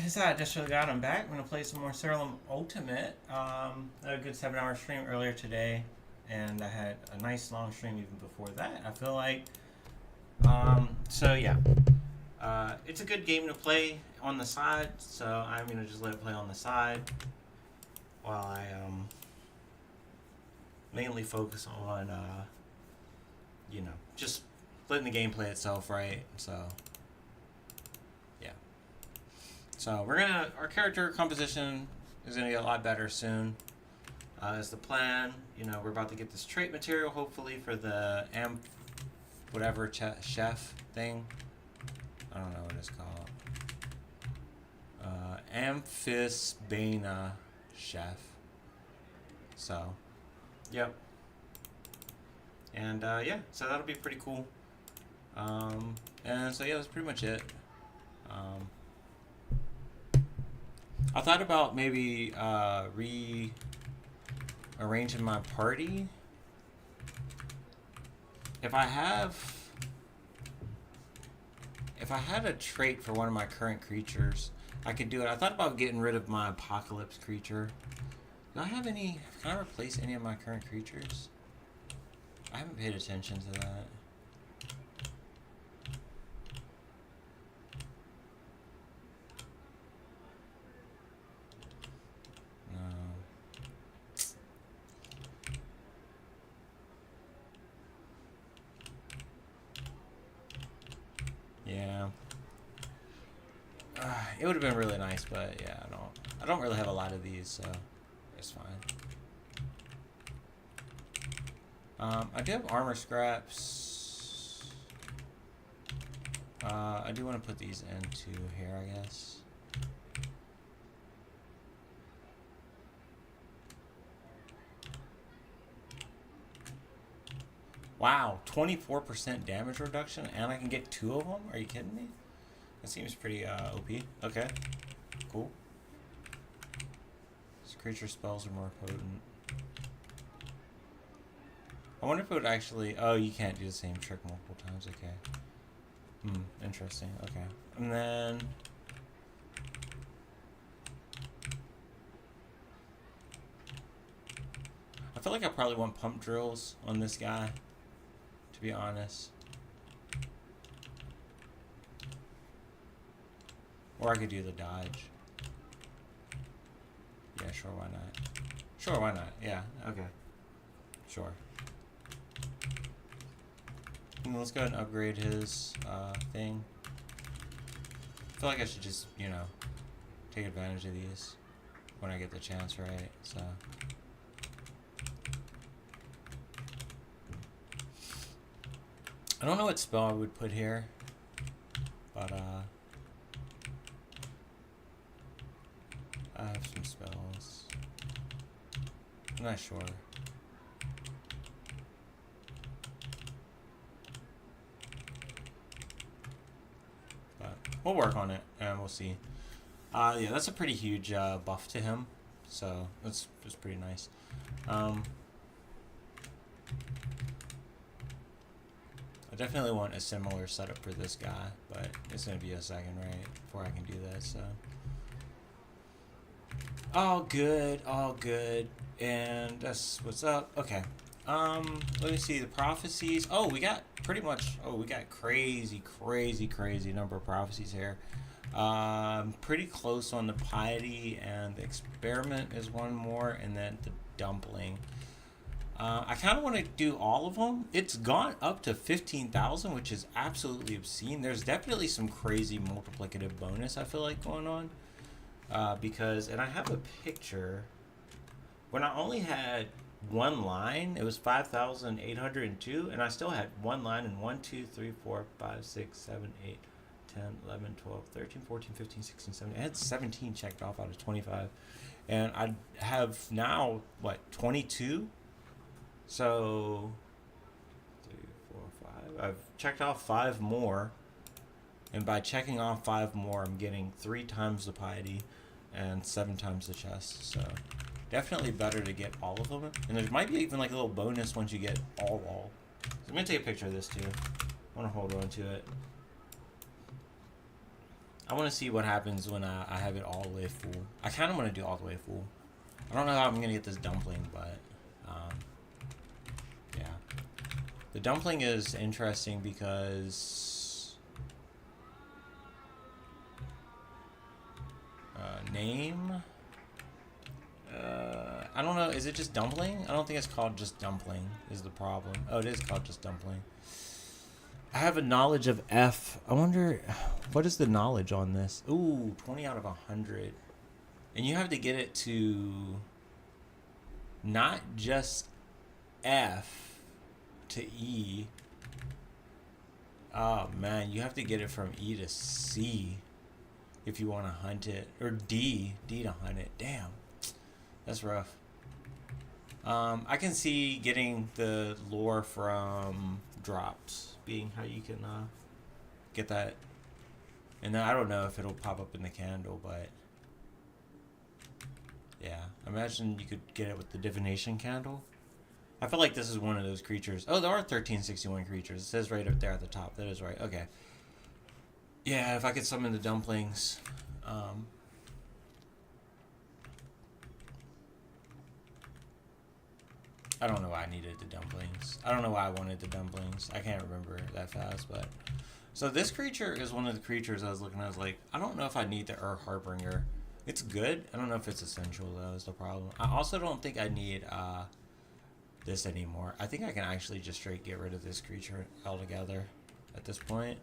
is that? I just really got him back. I'm gonna play some more Siralim Ultimate. I had a good 7-hour stream earlier today, and I had a nice long stream even before that. I feel like. So yeah, it's a good game to play on the side. So I'm gonna just let it play on the side while I mainly focus on just letting the game play itself, right? So yeah. So our character composition is gonna get a lot better soon. Is the plan. We're about to get this trait material hopefully for the whatever chef thing. I don't know what it's called. Amphisbana chef. So, yep. And yeah, so that'll be pretty cool. And so yeah, that's pretty much it. I thought about maybe rearranging my party. If I had a trait for one of my current creatures, I could do it. I thought about getting rid of my apocalypse creature. Do I have any? Can I replace any of my current creatures? I haven't paid attention to that. No. Yeah. It would have been really nice, but yeah, I don't really have a lot of these, so it's fine. I do have armor scraps. I do want to put these into here, I guess. Wow, 24% damage reduction, and I can get 2 of them? Are you kidding me? That seems pretty OP. Okay, cool. So creature spells are more potent. I wonder if it would actually... Oh, you can't do the same trick multiple times. Okay. Interesting. Okay. And then... I feel like I probably want pump drills on this guy, to be honest. Or I could do the dodge. Yeah, sure, why not? Sure, why not? Yeah, okay. Sure. And let's go ahead and upgrade his thing. I feel like I should just, take advantage of these when I get the chance, right? So... I don't know what spell I would put here, but I have some spells. I'm not sure. But we'll work on it and we'll see. Yeah, that's a pretty huge buff to him, so that's pretty nice. I definitely want a similar setup for this guy, but it's going to be a second, right, before I can do that, so. All good, all good. And that's what's up. Okay. Let me see the prophecies. Oh, we got pretty much, we got crazy number of prophecies here. Pretty close on the piety, and the experiment is one more, and then the dumpling. I kind of want to do all of them. It's gone up to 15,000, which is absolutely obscene. There's definitely some crazy multiplicative bonus, I feel like, going on. Because, and I have a picture, when I only had one line, it was 5,802, and I still had one line in 1, 2, 3, 4, 5, 6, 7, 8, 10, 11, 12, 13, 14, 15, 16, 17. I had 17 checked off out of 25. And I have now, 22? So, 3, 4, 5. I've checked off 5 more. And by checking off 5 more, I'm getting 3 times the piety and 7 times the chest. So, definitely better to get all of them. And there might be even like a little bonus once you get all. So I'm going to take a picture of this too. I want to hold on to it. I want to see what happens when I have it all the way full. I kind of want to do all the way full. I don't know how I'm going to get this dumpling, but yeah. The dumpling is interesting because name. I don't know. Is it just dumpling? I don't think it's called just dumpling is the problem. Oh, it is called just dumpling. I have a knowledge of F. I wonder, what is the knowledge on this? Ooh, 20 out of 100. And you have to get it to not just F to E. Oh, man. You have to get it from E to C if you want to hunt it. Or D to hunt it. Damn. That's rough. I can see getting the lore from drops being how you can get that. And I don't know if it'll pop up in the candle, but yeah. Imagine you could get it with the divination candle. I feel like this is one of those creatures. Oh, there are 1361 creatures. It says right up there at the top. That is right. Okay. Yeah, if I could summon the dumplings. I don't know why I needed the dumplings. I don't know why I wanted the dumplings. I can't remember that fast, but... So this creature is one of the creatures I was looking at. I was like, I don't know if I need the Harbinger. It's good. I don't know if it's essential, though, is the problem. I also don't think I need this anymore. I think I can actually just straight get rid of this creature altogether at this point.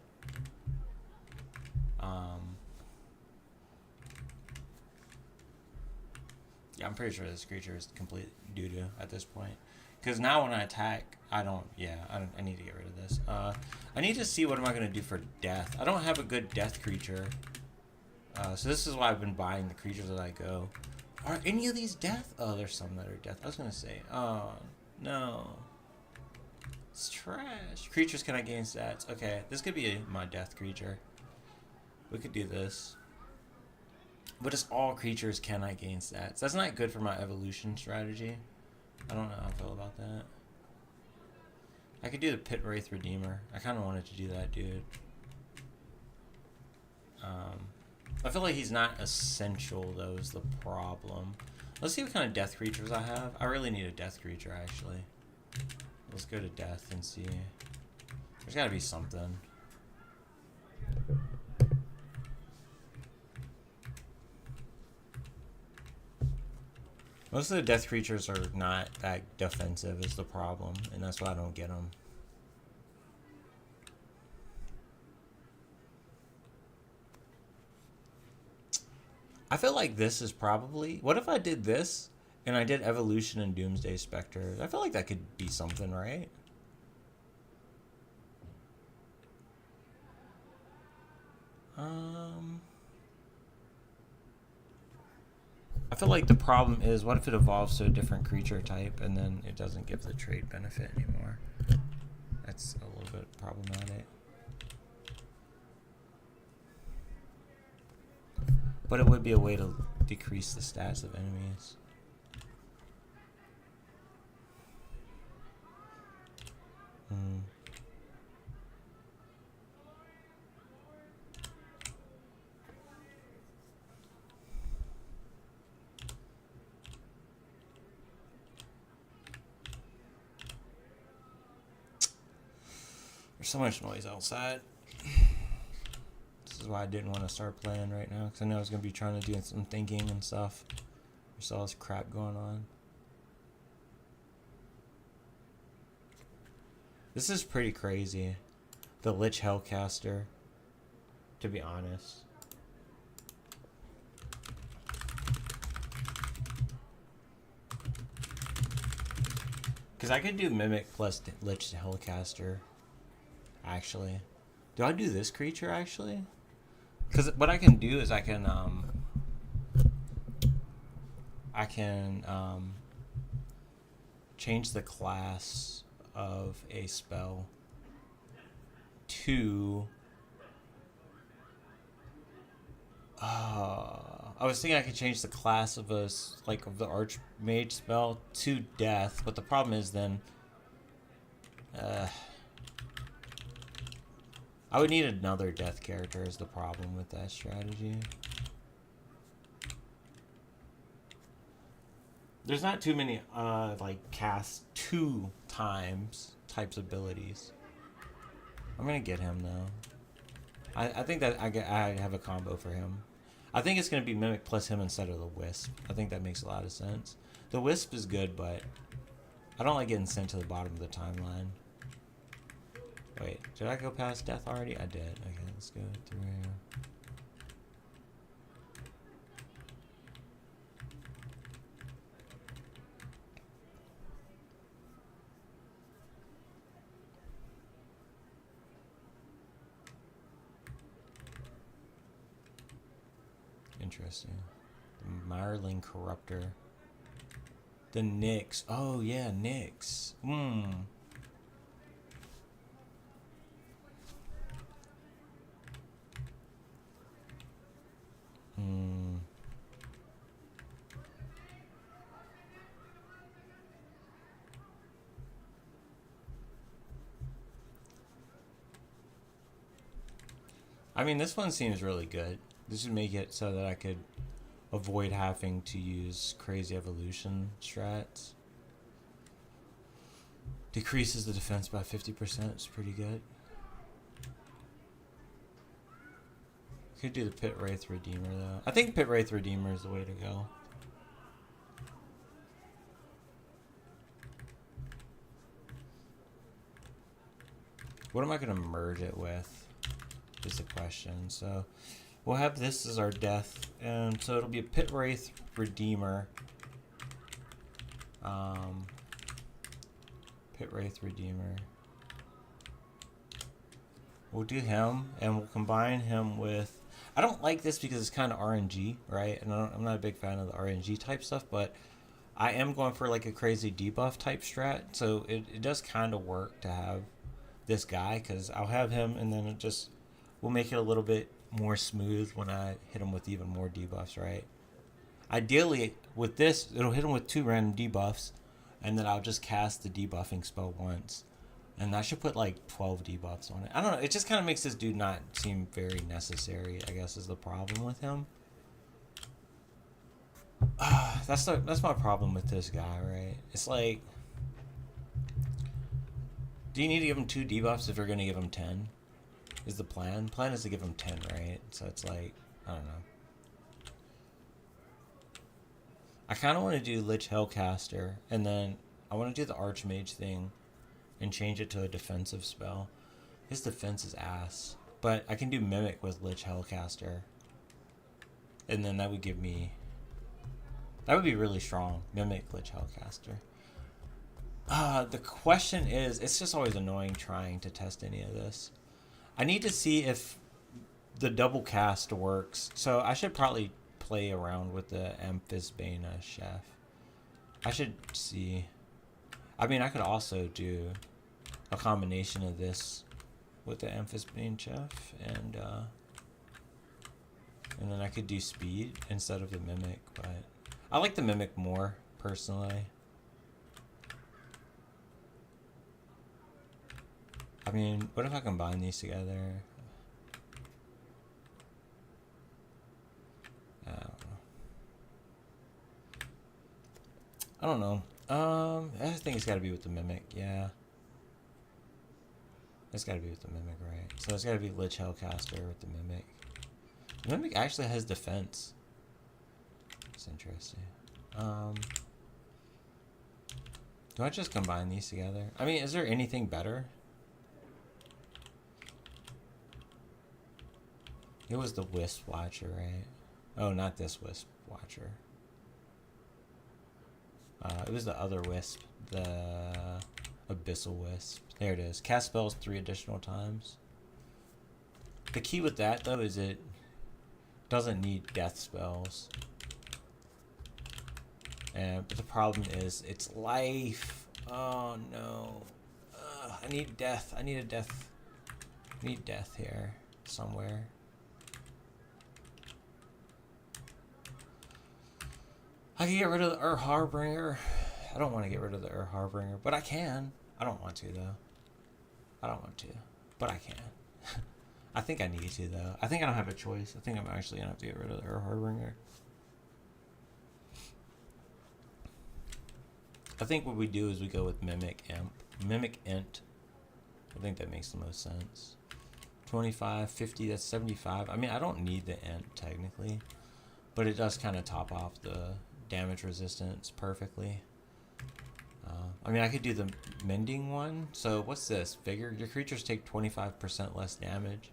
Yeah, I'm pretty sure this creature is complete doo-doo at this point. Because now when I attack, I need to get rid of this. I need to see what am I going to do for death. I don't have a good death creature. So this is why I've been buying the creatures that I go. Are any of these death? Oh, there's some that are death. I was going to say, oh, no. It's trash. Creatures cannot gain stats. Okay, this could be my death creature. We could do this. But it's all creatures cannot gain stats. That's not good for my evolution strategy. I don't know how I feel about that. I could do the Pit Wraith Redeemer. I kind of wanted to do that, dude. I feel like he's not essential, though, is the problem. Let's see what kind of death creatures I have. I really need a death creature, actually. Let's go to death and see. There's got to be something. Most of the death creatures are not that defensive is the problem, and that's why I don't get them. I feel like this is probably... What if I did this, and I did Evolution and Doomsday Spectre? I feel like that could be something, right? I feel like the problem is, what if it evolves to a different creature type and then it doesn't give the trade benefit anymore? That's a little bit problematic. But it would be a way to decrease the stats of enemies. There's so much noise outside. This is why I didn't want to start playing right now, because I know I was going to be trying to do some thinking and stuff. There's all this crap going on. This is pretty crazy. The Lich Hellcaster, to be honest. Because I could do Mimic plus Lich Hellcaster. Actually, do I do this creature actually? Because what I can do is I can change the class of a spell to I was thinking I could change the class of of the Archmage spell to death, but the problem is then I would need another death character is the problem with that strategy. There's not too many like cast 2 times types abilities. I'm gonna get him though. I think that I have a combo for him. I think it's gonna be Mimic plus him instead of the Wisp. I think that makes a lot of sense. The Wisp is good, but I don't like getting sent to the bottom of the timeline. Wait, did I go past death already? I did. Okay, let's go through. Interesting. The Mirelink Corruptor. The Nyx. Oh yeah, Nyx. I mean, this one seems really good. This would make it so that I could avoid having to use crazy evolution strats. Decreases the defense by 50%. It's pretty good. Could do the Pit Wraith Redeemer though. I think Pit Wraith Redeemer is the way to go. What am I going to merge it with? Is the question. So we'll have this as our death, and so it'll be a Pit Wraith Redeemer. Pit Wraith Redeemer. We'll do him, and we'll combine him with. I don't like this because it's kind of RNG, right? And I'm not a big fan of the RNG type stuff, but I am going for like a crazy debuff type strat, so it does kind of work to have this guy, because I'll have him, and then it just will make it a little bit more smooth when I hit him with even more debuffs, right? Ideally, with this, it'll hit him with 2 random debuffs, and then I'll just cast the debuffing spell once. And that should put like 12 debuffs on it. I don't know, it just kind of makes this dude not seem very necessary, I guess is the problem with him. That's my problem with this guy, right? It's like, do you need to give him 2 debuffs if you're going to give him 10? Is the plan? The plan is to give him 10, right? So it's like, I don't know. I kind of want to do Lich Hellcaster, and then I want to do the Archmage thing and change it to a defensive spell. His defense is ass, but I can do Mimic with Lich Hellcaster, and then that would give me... That would be really strong. Mimic Lich Hellcaster. The question is, it's just always annoying trying to test any of this. I need to see if the double cast works. So I should probably play around with the Amphisbana Chef. I should see. I mean, I could also do a combination of this with the Amphisbane Chef, and then I could do speed instead of the Mimic, but I like the Mimic more, personally. I mean, what if I combine these together? I don't know. I think it's got to be with the Mimic, yeah. It's got to be with the Mimic, right? So it's got to be Lich Hellcaster with the Mimic. The Mimic actually has defense. It's interesting. Do I just combine these together? I mean, is there anything better? It was the Wisp Watcher, right? Oh, not this Wisp Watcher. It was the other Wisp, the Abyssal Wisp. There it is. Cast spells 3 additional times. The key with that, though, is it doesn't need death spells. But the problem is, it's life. Oh, no. I need death. I need a death. I need death here somewhere. I can get rid of the Harbinger. I don't want to get rid of the Harbinger, but I can. I don't want to, though. I don't want to, but I can. I think I need to, though. I think I don't have a choice. I think I'm actually going to have to get rid of their Harbinger. I think what we do is we go with Mimic Imp. Mimic Int. I think that makes the most sense. 25, 50, that's 75. I mean, I don't need the Int, technically. But it does kind of top off the damage resistance perfectly. I mean, I could do the Mending one. So, what's this? Figure your creatures take 25% less damage.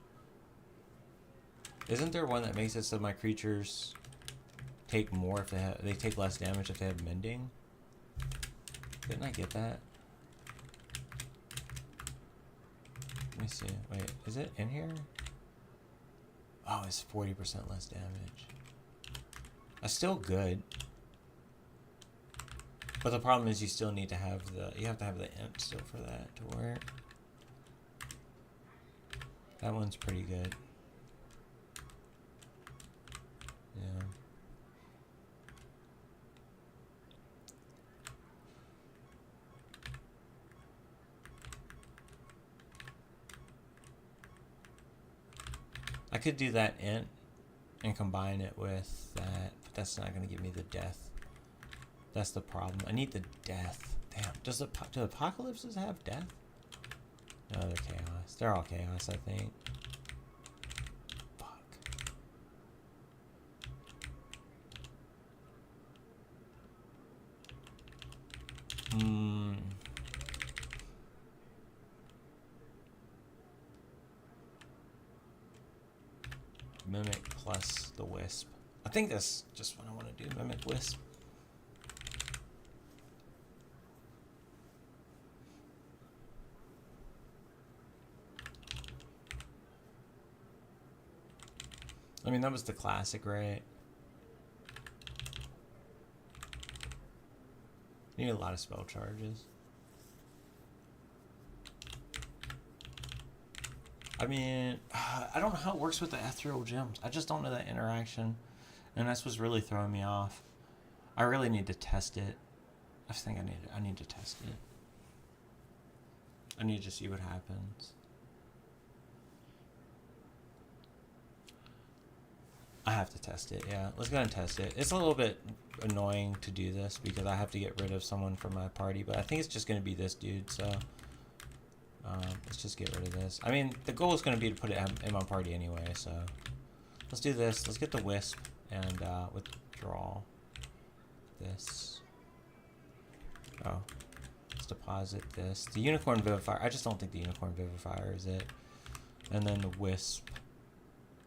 Isn't there one that makes it so my creatures take more if they take less damage if they have Mending? Didn't I get that? Let me see. Wait, is it in here? Oh, it's 40% less damage. That's still good. But the problem is you still need to have you have to have the imp still for that to work. That one's pretty good. Yeah. I could do that int and combine it with that, but that's not going to give me the death. That's the problem. I need the death. Damn. Do apocalypses have death? No, they're chaos. They're all chaos, I think. Fuck. Mimic plus the Wisp. I think that's just what I want to do. Mimic Wisp. I mean, that was the classic, right? You need a lot of spell charges. I mean, I don't know how it works with the ethereal gems. I just don't know that interaction. And that's what's really throwing me off. I really need to test it. I just think I need to test it. I need to see what happens. I have to test it, yeah. Let's go ahead and test it. It's a little bit annoying to do this because I have to get rid of someone from my party, but I think it's just going to be this dude, so let's just get rid of this. I mean, the goal is going to be to put it in my party anyway, so let's do this. Let's get the Wisp and withdraw this. Oh, let's deposit this. The Unicorn Vivifier, I just don't think the Unicorn Vivifier is it. And then the Wisp,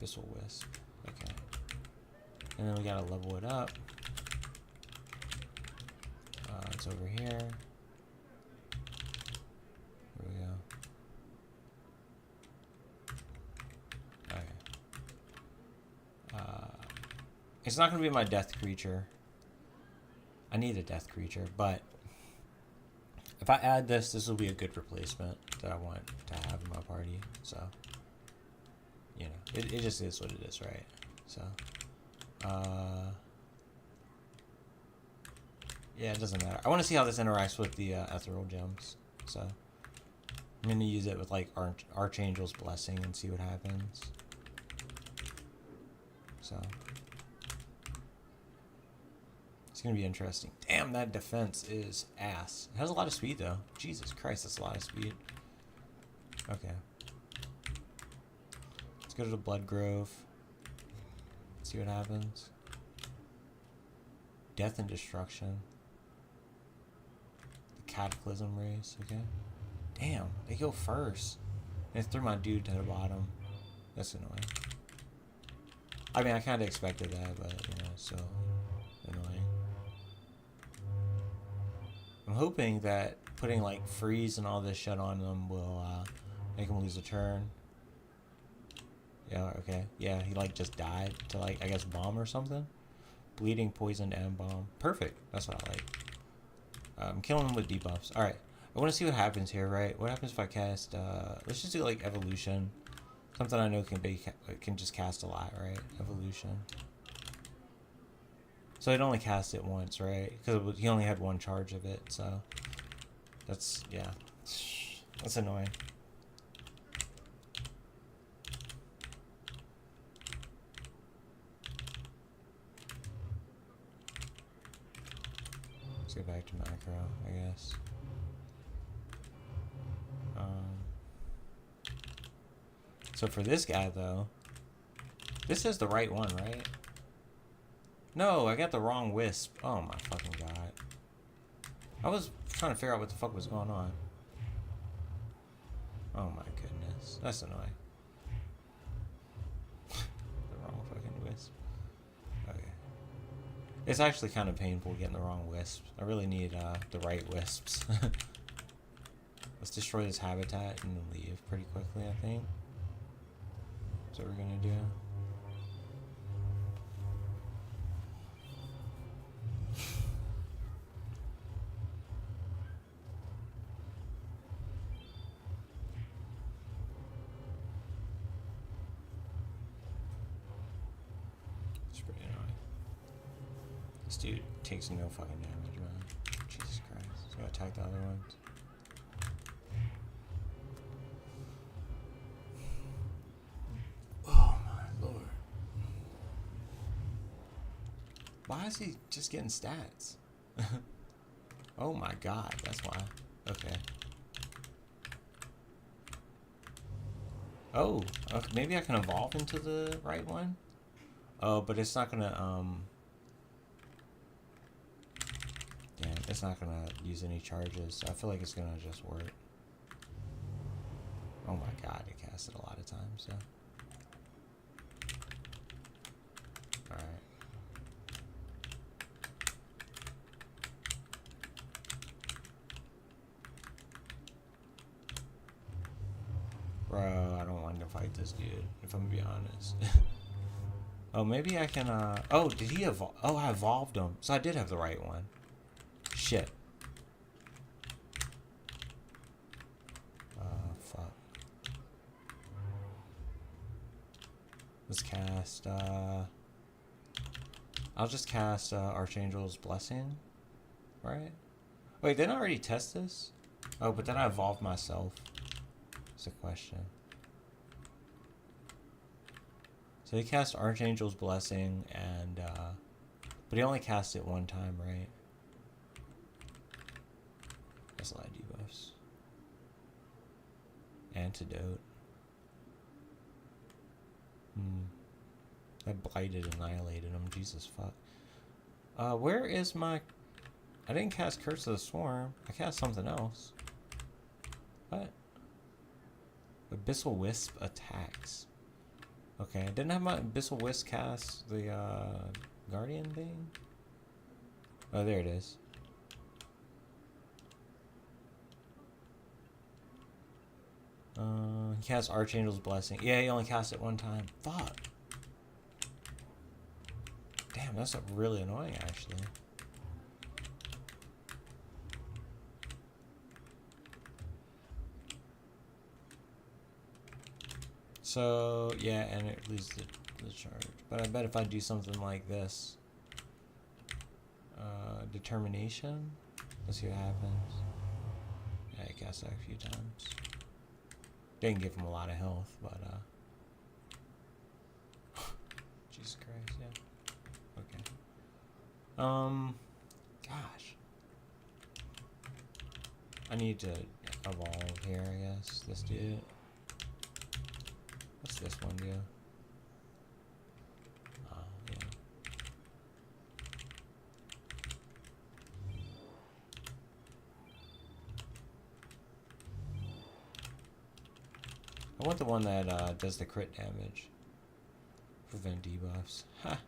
Abyssal Wisp, okay. And then we gotta level it up. It's over here. There we go. Okay. It's not gonna be my death creature. I need a death creature, but if I add this, this will be a good replacement that I want to have in my party. So, you know, it just is what it is, right? So. Yeah, it doesn't matter. I want to see how this interacts with the ethereal gems. So I'm going to use it with like Archangel's Blessing and see what happens. So it's going to be interesting. Damn, that defense is ass. It has a lot of speed though. Jesus Christ, that's a lot of speed. Okay. Let's go to the Blood Grove. See what happens. Death and Destruction. The Cataclysm Race, okay. Damn, they go first. And it threw my dude to the bottom. That's annoying. I mean, I kind of expected that, but, you know, so annoying. I'm hoping that putting, like, freeze and all this shit on them will make them lose a turn. Yeah, okay. Yeah, he like just died to like, I guess, bomb or something. Bleeding, poisoned, and bomb. Perfect. That's what I like. I'm killing him with debuffs. Alright. I want to see what happens here, right? What happens if I cast, let's just do like Evolution. Something I know can just cast a lot, right? Evolution. So it only cast it once, right? Because he only had one charge of it, so. That's, yeah. That's annoying. Let's get back to macro, I guess. So for this guy, though, this is the right one, right? No, I got the wrong wisp. Oh my fucking god. I was trying to figure out what the fuck was going on. Oh my goodness. That's annoying. The wrong fucking wisp. Okay. It's actually kind of painful getting the wrong wisp. I really need the right wisps. Let's destroy this habitat and then leave pretty quickly, I think. That's what we're gonna do. It's pretty annoying. This dude takes no fucking damage, man. Jesus Christ. He's gonna attack the other ones. Why is he just getting stats? Oh my god, that's why. Okay. Oh, okay, maybe I can evolve into the right one? Oh, but it's not gonna, damn, it's not gonna use any charges. I feel like it's gonna just work. Oh my god, it cast it a lot of times, so. Alright. Bro, I don't want to fight this dude, if I'm gonna be honest. Oh, maybe I can, oh, did he evolve? Oh, I evolved him. So I did have the right one. Shit. Fuck. Let's cast, I'll just cast, Archangel's Blessing. Right? Wait, didn't I already test this? Oh, but then I evolved myself. That's a question. So he cast Archangel's Blessing and, but he only cast it one time, right? That's a lot of debuffs. Antidote. I blighted, annihilated him. Jesus fuck. Where is my... I didn't cast Curse of the Swarm. I cast something else. What? Abyssal Wisp attacks. Okay, I didn't have my Abyssal Wisp cast the Guardian thing? Oh, there it is. He cast Archangel's Blessing. Yeah, he only cast it one time. Fuck. Damn, that's really annoying, actually. So, yeah, and it leaves the charge. But I bet if I do something like this, Determination, let's see what happens. Yeah, I cast that a few times. Didn't give him a lot of health, but, Jesus Christ, yeah. Okay. Gosh. I need to evolve here, I guess. Let's do it. What's this one do? Oh, yeah. I want the one that does the crit damage. Prevent debuffs. Ha!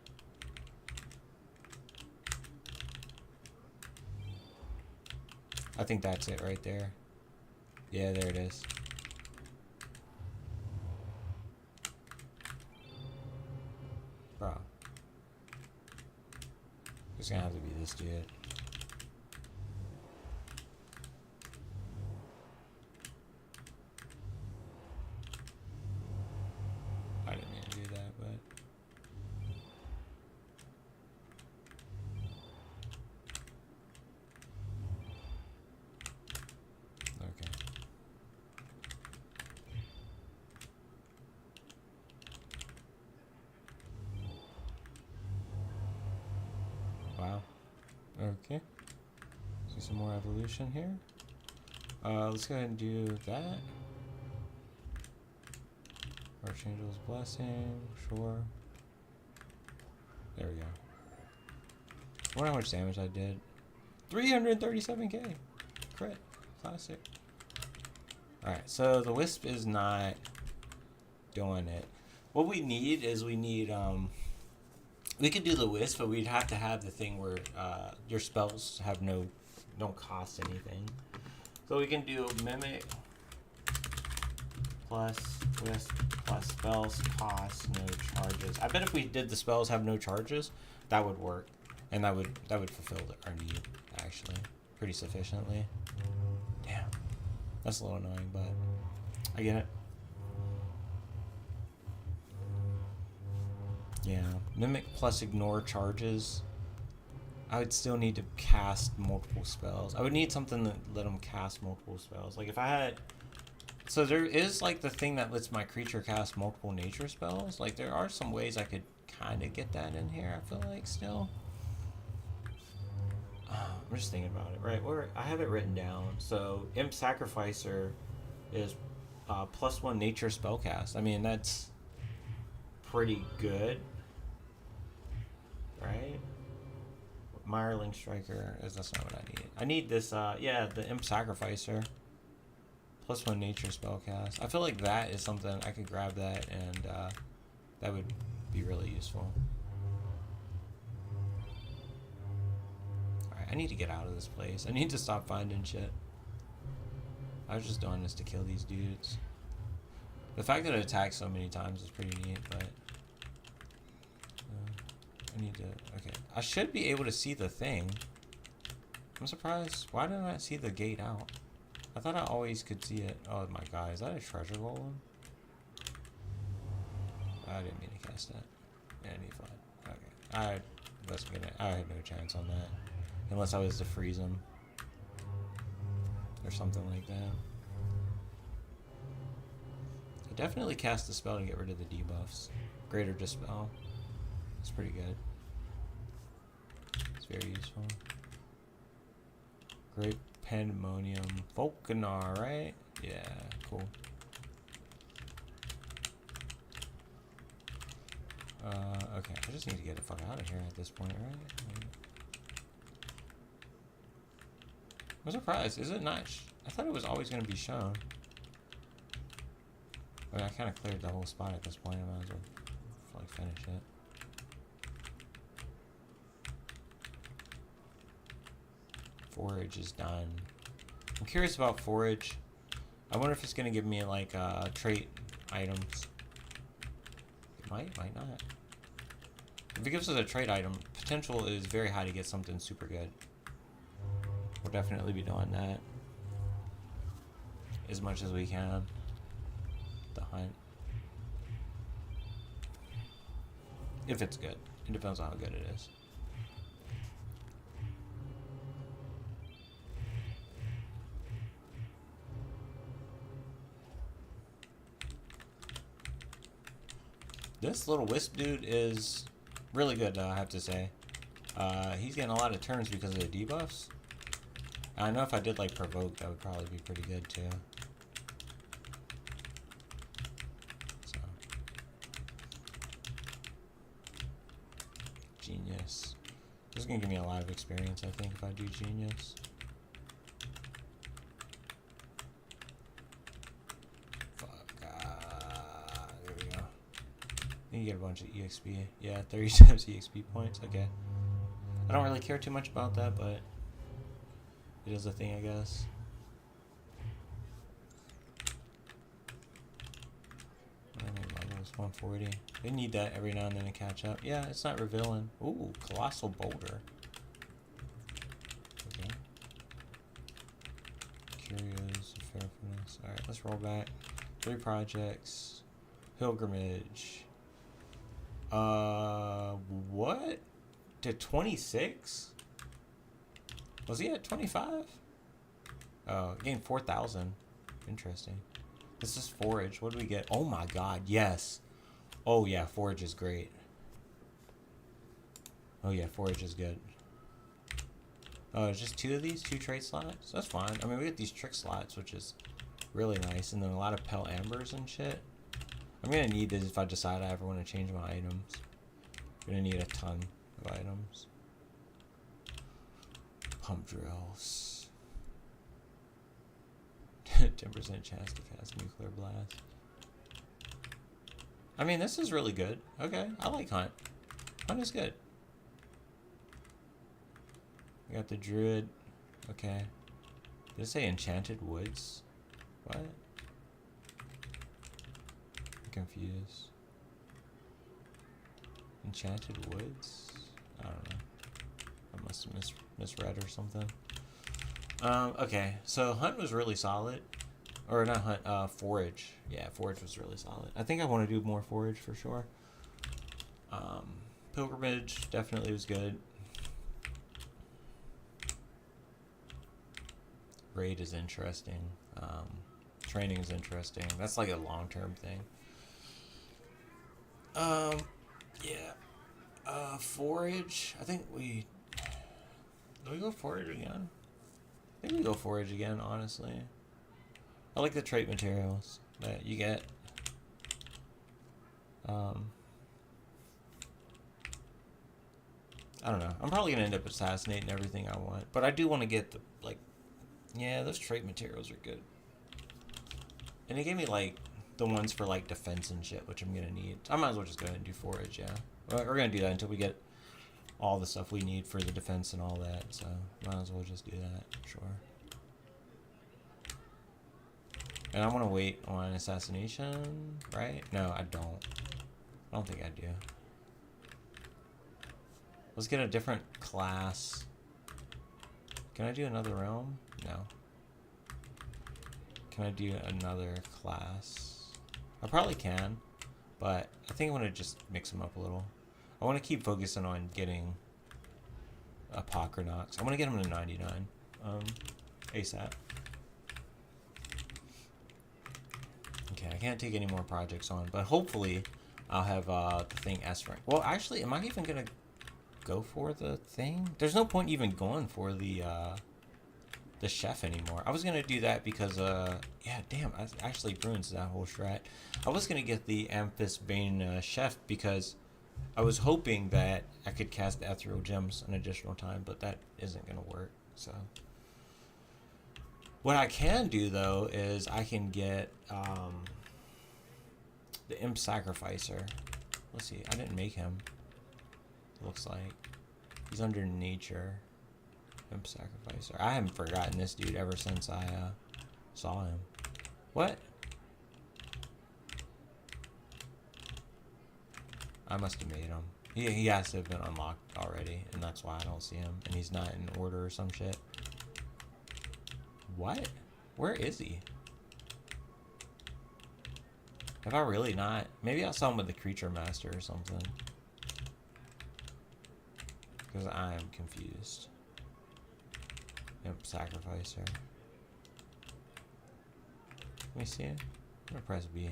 I think that's it right there. Yeah, there it is. Bro. It's gonna have to be this dude. I didn't mean to do that, but... Okay. Wow. Okay. some more evolution here. Let's go ahead and do that. Archangel's Blessing, sure. There we go. I wonder how much damage I did. 337k. Crit. Classic. Alright, so the Wisp is not doing it. What we need is we could do the Wisp, but we'd have to have the thing where your spells have don't cost anything. So we can do Mimic plus Wisp plus spells cost no charges. I bet if we did the spells have no charges, that would work. And that would fulfill our need, actually, pretty sufficiently. Damn. That's a little annoying, but I get it. Yeah. Mimic plus ignore charges. I would still need to cast multiple spells. I would need something that let them cast multiple spells. Like if I had... So there is like the thing that lets my creature cast multiple nature spells. Like there are some ways I could kind of get that in here, I feel like, still. I'm just thinking about it, right? I have it written down. So Imp Sacrificer is +1 nature spellcast. I mean, that's pretty good, right? Mirelink Striker that's not what I need. I need this, yeah, the Imp Sacrificer. +1 nature spellcast. I feel like that is something I could grab that, and that would be really useful. Alright, I need to get out of this place. I need to stop finding shit. I was just doing this to kill these dudes. The fact that it attacks so many times is pretty neat, but I need to... Okay, I should be able to see the thing. I'm surprised. Why didn't I see the gate out? I thought I always could see it. Oh my god, is that a treasure golem? I didn't mean to cast that. Yeah, I need to find. Okay, I had no chance on that, unless I was to freeze him or something like that. I definitely cast the spell to get rid of the debuffs. Greater Dispel. It's pretty good. It's very useful. Great Pandemonium. Volcanar, right? Yeah, cool. Okay, I just need to get the fuck out of here at this point, right? I'm surprised. Is it not? I thought it was always going to be shown. I mean, I kind of cleared the whole spot at this point. I might as well like finish it. Forage is done. I'm curious about forage. I wonder if it's going to give me like trait items. It might not. If it gives us a trait item, potential is very high to get something super good. We'll definitely be doing that as much as we can. The hunt. If it's good. It depends on how good it is. This little wisp dude is really good, I have to say. He's getting a lot of turns because of the debuffs. I know if I did like provoke, that would probably be pretty good too. So. Genius. This is gonna give me a lot of experience, I think, if I do Genius. You get a bunch of EXP. Yeah, 30 times EXP points. Okay. I don't really care too much about that, but it is a thing, I guess. Level is 140. They need that every now and then to catch up. Yeah, it's not revealing. Ooh, Colossal Boulder. Okay. Curios, Fairfulness. Alright, let's roll back. 3 projects. Pilgrimage. What? To 26? Was he at 25? Oh, gained 4,000. Interesting. This is Forage. What do we get? Oh my god, yes. Oh yeah, Forage is great. Oh yeah, Forage is good. Oh, it's just 2 of these? 2 trade slots? That's fine. I mean, we get these trick slots, which is really nice. And then a lot of Pell Ambers and shit. I'm going to need this if I decide I ever want to change my items. I'm going to need a ton of items. Pump drills. 10% chance to cast nuclear blast. I mean, this is really good. Okay, I like Hunt. Hunt is good. We got the Druid. Okay. Did it say Enchanted Woods? What? I'm confused. Enchanted Woods? I don't know. I must have misread or something. Okay, so Hunt was really solid. Or not Hunt, Forage. Yeah, Forage was really solid. I think I want to do more Forage for sure. Pilgrimage definitely was good. Raid is interesting. Training is interesting. That's like a long-term thing. Yeah. Forage. I think we... Do we go Forage again? I think we go Forage again, honestly. I like the trait materials that you get. I don't know. I'm probably going to end up assassinating everything I want. But I do want to get the, like... Yeah, those trait materials are good. And they gave me, like, the ones for, like, defense and shit, which I'm going to need. I might as well just go ahead and do Forage, yeah. We're going to do that until we get all the stuff we need for the defense and all that. So, might as well just do that, sure. And I want to wait on assassination, right? No, I don't. I don't think I do. Let's get a different class. Can I do another realm? No. Can I do another class? I probably can, but I think I want to just mix them up a little. I want to keep focusing on getting Apocrynox. I want to get him to 99 ASAP. Okay, I can't take any more projects on, but hopefully I'll have the thing S rank. Well, actually, am I even going to go for the thing? There's no point even going for the chef anymore. I was gonna do that because yeah, damn, I actually ruins that whole strat. I was gonna get the Amphis Bane chef because I was hoping that I could cast the Ethereal Gems an additional time, but that isn't gonna work. So what I can do though is I can get the Imp Sacrificer. Let's see, I didn't make him. Looks like he's under nature. Imp Sacrificer. I haven't forgotten this dude ever since I saw him. What? I must have made him. He has to have been unlocked already, and that's why I don't see him. And he's not in order or some shit. What? Where is he? Have I really not? Maybe I saw him with the Creature Master or something. Because I am confused. Imp Sacrificer. Let me see it. I'm gonna press B.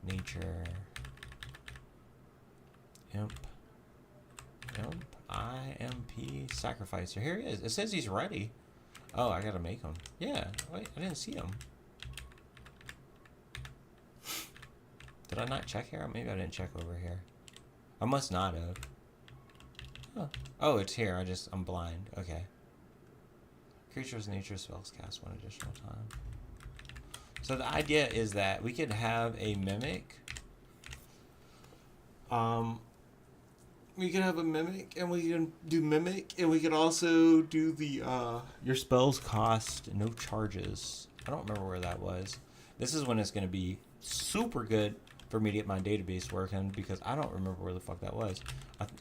Nature. Imp. IMP Sacrificer. Here he is. It says he's ready. Oh, I gotta make him. Yeah. Wait, I didn't see him. Did I not check here? Maybe I didn't check over here. I must not have. Oh, it's here. I'm blind. Okay. Creatures nature spells cast one additional time. So the idea is that we could have a mimic. We could have a mimic, and we can do mimic, and we could also do the your spells cost no charges. I don't remember where that was. This is when it's going to be super good for me to get my database working, because I don't remember where the fuck that was.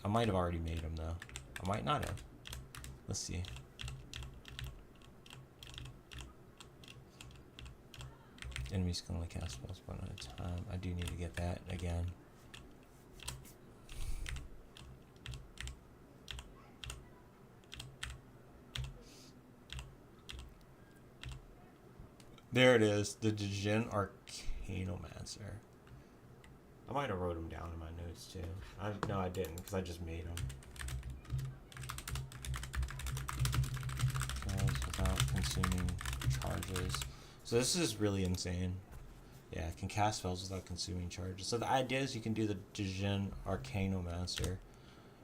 I might have already made them, though. I might not have. Let's see. Enemies can only cast spells one at a time. I do need to get that again. There it is. The Djinn Arcanomancer. I might have wrote them down in my notes too. No, I didn't, because I just made them. consuming charges. So this is really insane. Yeah, it can cast spells without consuming charges. So the idea is you can do the Djinn Arcanomancer,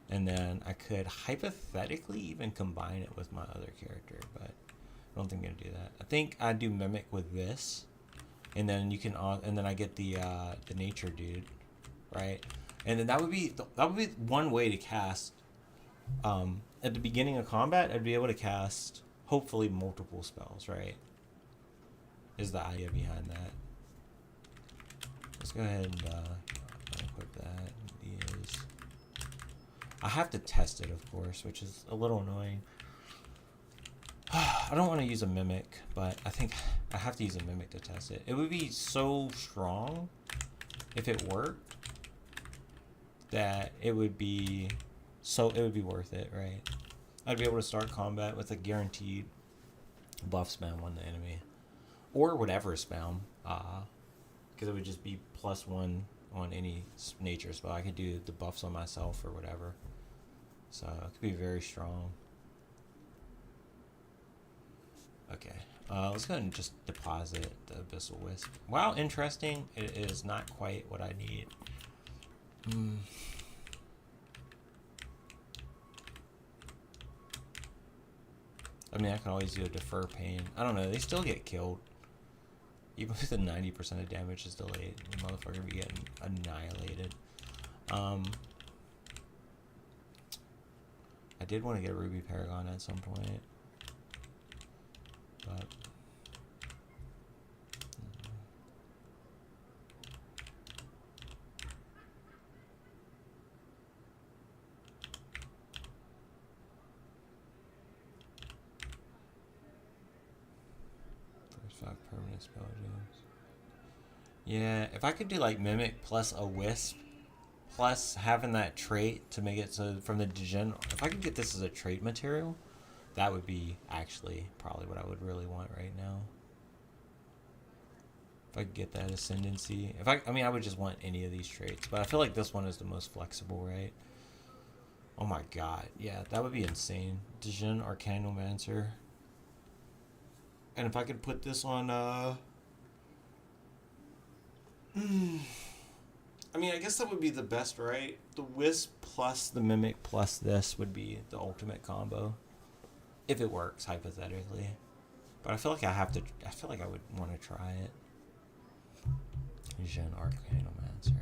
and then I could hypothetically even combine it with my other character, but I don't think I'm gonna do that. I think I'd do Mimic with this, and then you can, and then I get the Nature dude, right? And then that would be one way to cast. At the beginning of combat, I'd be able to cast hopefully multiple spells, right? Is the idea behind that? Let's go ahead and equip that. I have to test it, of course, which is a little annoying. I don't want to use a Mimic, but I think I have to use a Mimic to test it. It would be so strong if it worked that it would be worth it, right? I'd be able to start combat with a guaranteed buff spam on the enemy, or whatever spam, because it would just be +1 on any nature spell. I could do the buffs on myself or whatever, so it could be very strong. Okay, let's go ahead and just deposit the Abyssal Wisp. Wow, interesting. It is not quite what I need. I mean, I can always do a Defer Pain. I don't know, they still get killed. Even with the 90% of damage is delayed, the motherfucker be getting annihilated. I did want to get a Ruby Paragon at some point, but first 5 permanent spell gems. Yeah, if I could do like Mimic plus a Wisp, plus having that trait to make it so from the Djinn, if I could get this as a trait material, that would be actually probably what I would really want right now. If I could get that Ascendancy. I mean, I would just want any of these traits, but I feel like this one is the most flexible, right? Oh my god, yeah, that would be insane. Djinn Arcanomancer. And if I could put this on, I mean, I guess that would be the best, right? The Wisp plus the Mimic plus this would be the ultimate combo. If it works, hypothetically. But I feel like I feel like I would want to try it. Djinn Arcanomancer.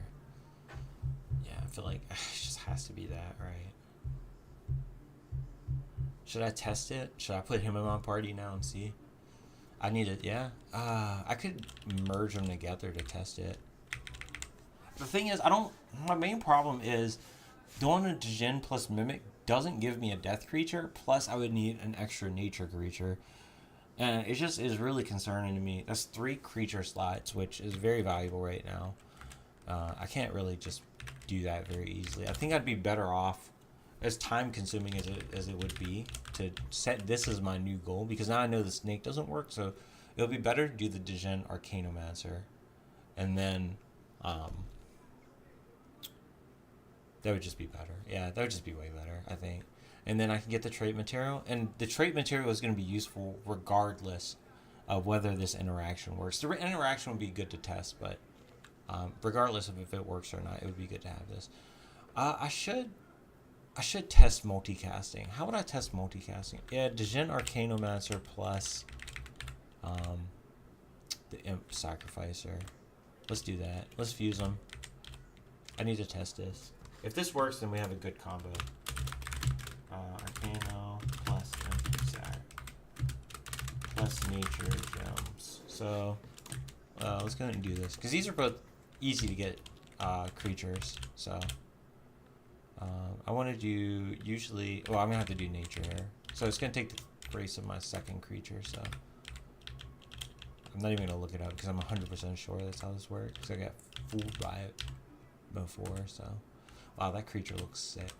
Yeah, I feel like it just has to be that, right? Should I test it? Should I put him in my party now and see? I need it, yeah. I could merge them together to test it. The thing is, my main problem is doing a Djinn plus Mimic doesn't give me a death creature, plus I would need an extra nature creature. And it just is really concerning to me. That's 3 creature slots, which is very valuable right now. I can't really just do that very easily. I think I'd be better off, as time consuming as it would be, to set this as my new goal, because now I know the snake doesn't work, so it'll be better to do the Djinn Arcanomancer, and then that would just be better. Yeah, that would just be way better, I think. And then I can get the trait material, and the trait material is going to be useful regardless of whether this interaction works. The interaction would be good to test, but regardless of if it works or not, it would be good to have this. I should test multicasting. How would I test multicasting? Yeah, Djinn Arcanomancer plus the Imp Sacrificer. Let's do that. Let's fuse them. I need to test this. If this works, then we have a good combo. Arcano plus Imp Sac plus Nature Gems. So let's go ahead and do this, because these are both easy to get creatures. So I want to do usually. Well, I'm gonna have to do nature here. So it's gonna take the grace of my second creature. So I'm not even gonna look it up because I'm 100% sure that's how this works. Because I got fooled by it before. So wow, that creature looks sick.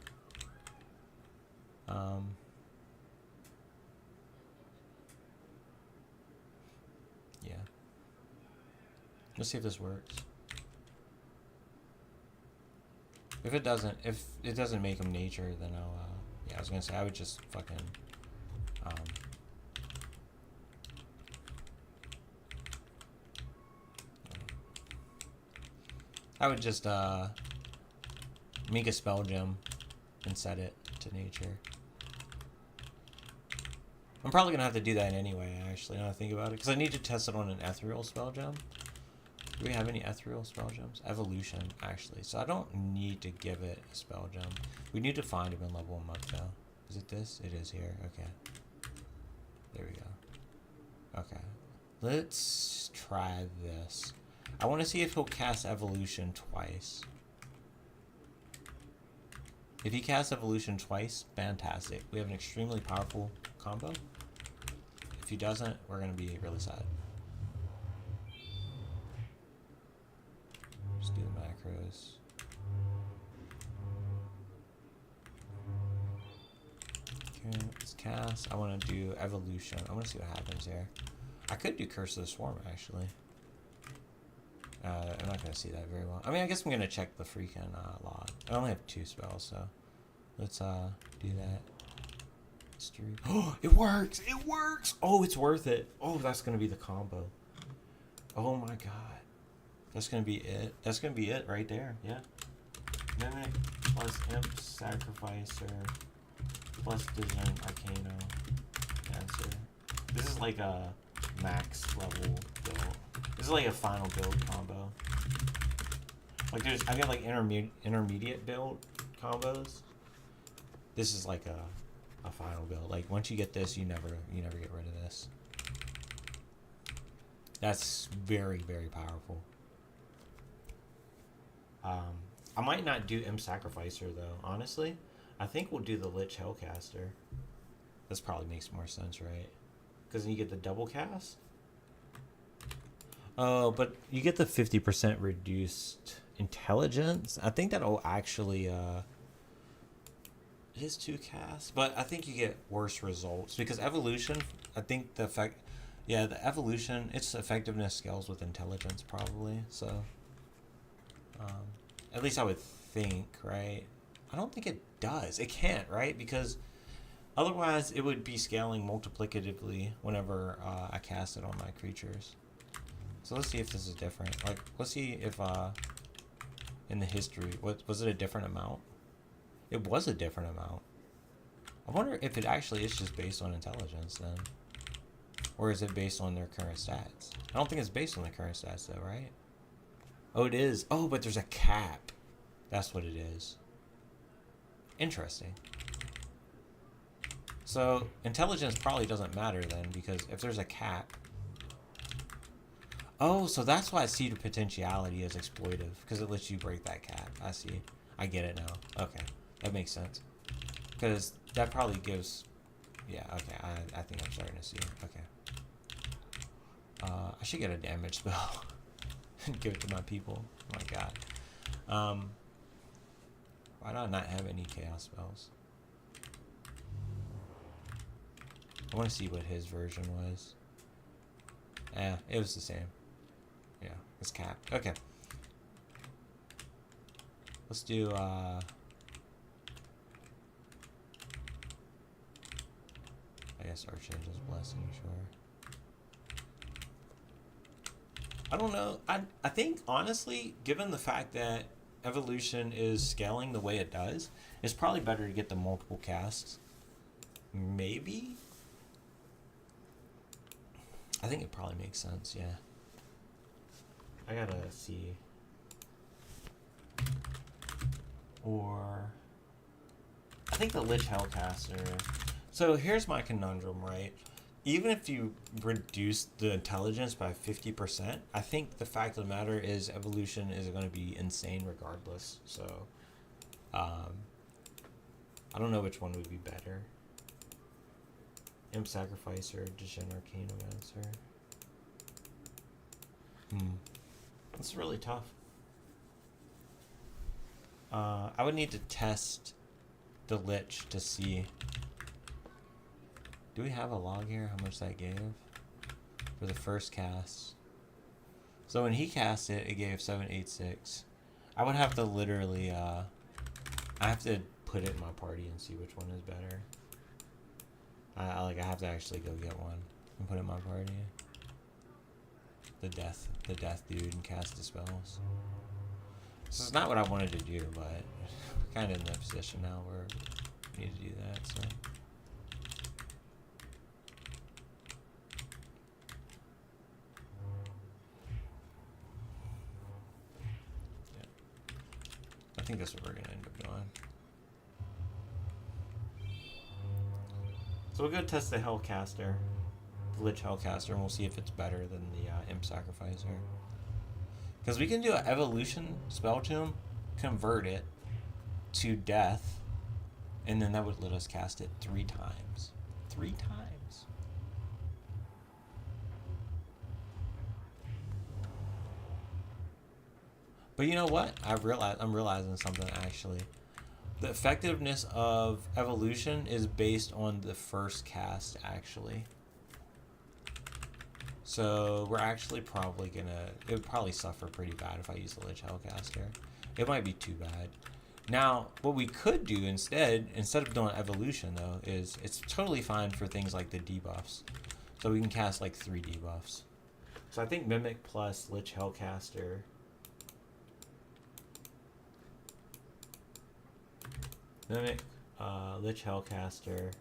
Yeah. Let's see if this works. If it doesn't make him nature, then I'll, yeah, I was gonna say I would just fucking, I would just make a spell gem and set it to nature. I'm probably gonna have to do that anyway, actually, now I think about it, because I need to test it on an ethereal spell gem. Do we have any ethereal spell gems? Evolution, actually. So I don't need to give it a spell gem. We need to find him and level him up, though. Is it this? It is here. Okay. There we go. Okay. Let's try this. I want to see if he'll cast evolution twice. If he casts evolution twice, fantastic. We have an extremely powerful combo. If he doesn't, we're going to be really sad. Just do the macros. Okay, let's cast. I want to do evolution. I want to see what happens here. I could do Curse of the Swarm, actually. I'm not going to see that very well. I mean, I guess I'm going to check the freaking log. I only have 2 spells, so let's do that. History. Oh, it works! It works! Oh, it's worth it. Oh, that's going to be the combo. Oh my god. That's going to be it. That's going to be it right there. Yeah. Mimic plus Imp Sacrificer plus Vision Arcano Answer. This is like a max level build. This is like a final build combo. Like I got like intermediate build combos. This is like a final build. Like once you get this, you never get rid of this. That's very, very powerful. I might not do Imp Sacrificer though, honestly. I think we'll do the Lich Hellcaster. This probably makes more sense, right? Because you get the double cast. Oh, but you get the 50% reduced intelligence. I think that'll actually it is 2 casts, but I think you get worse results because evolution. I think the effect, yeah, the evolution, its effectiveness scales with intelligence probably. So, at least I would think, right? I don't think it does. It can't, right? Because otherwise, it would be scaling multiplicatively whenever I cast it on my creatures. So let's see if this is different. Like, let's see if in the history, was it a different amount? It was a different amount. I wonder if it actually is just based on intelligence then, or is it based on their current stats? I don't think it's based on the current stats though, right? Oh, it is. Oh, but there's a cap. That's what it is. Interesting. So intelligence probably doesn't matter then, because if there's a cap. Oh, so that's why Seed of Potentiality is exploitive, because it lets you break that cap. I see. I get it now. Okay. That makes sense. Because that probably gives... Yeah, okay. I think I'm starting to see it. Okay. I should get a damage spell. And give it to my people. Oh my god. Why do I not have any chaos spells? I want to see what his version was. It was the same. Yeah, it's capped. Okay. Let's do, I guess Archangel's Blessing, sure. I don't know. I think, honestly, given the fact that Evolution is scaling the way it does, it's probably better to get the multiple casts. Maybe? I think it probably makes sense, yeah. I gotta see. Or... I think the Lich Hellcaster... So here's my conundrum, right? Even if you reduce the intelligence by 50%, I think the fact of the matter is evolution is going to be insane regardless. So, I don't know which one would be better. Imp Sacrificer, Dijon Arcanomancer. That's really tough. I would need to test the Lich to see. Do we have a log here? How much that gave for the first cast? So when he cast it, it gave 786. I would have to literally, I have to put it in my party and see which one is better. I have to actually go get one and put it in my party. The death dude and cast the spells. So it's not what I wanted to do, but we're kind of in that position now where we need to do that, so. Yeah. I think that's what we're going to end up doing. So we'll go test the Hellcaster, the Lich Hellcaster, and we'll see if it's better than the Imp Sacrificer. Because we can do an Evolution Spell Tomb, convert it to Death, and then that would let us cast it 3 times. 3 times. But you know what? I'm realizing something actually. The effectiveness of Evolution is based on the first cast, actually. So we're actually probably gonna, it would probably suffer pretty bad if I use the Lich Hellcaster. It might be too bad. Now, what we could do instead of doing Evolution though, is it's totally fine for things like the debuffs. So we can cast like 3 debuffs. So I think Mimic plus Lich Hellcaster. Mimic, Lich Hellcaster.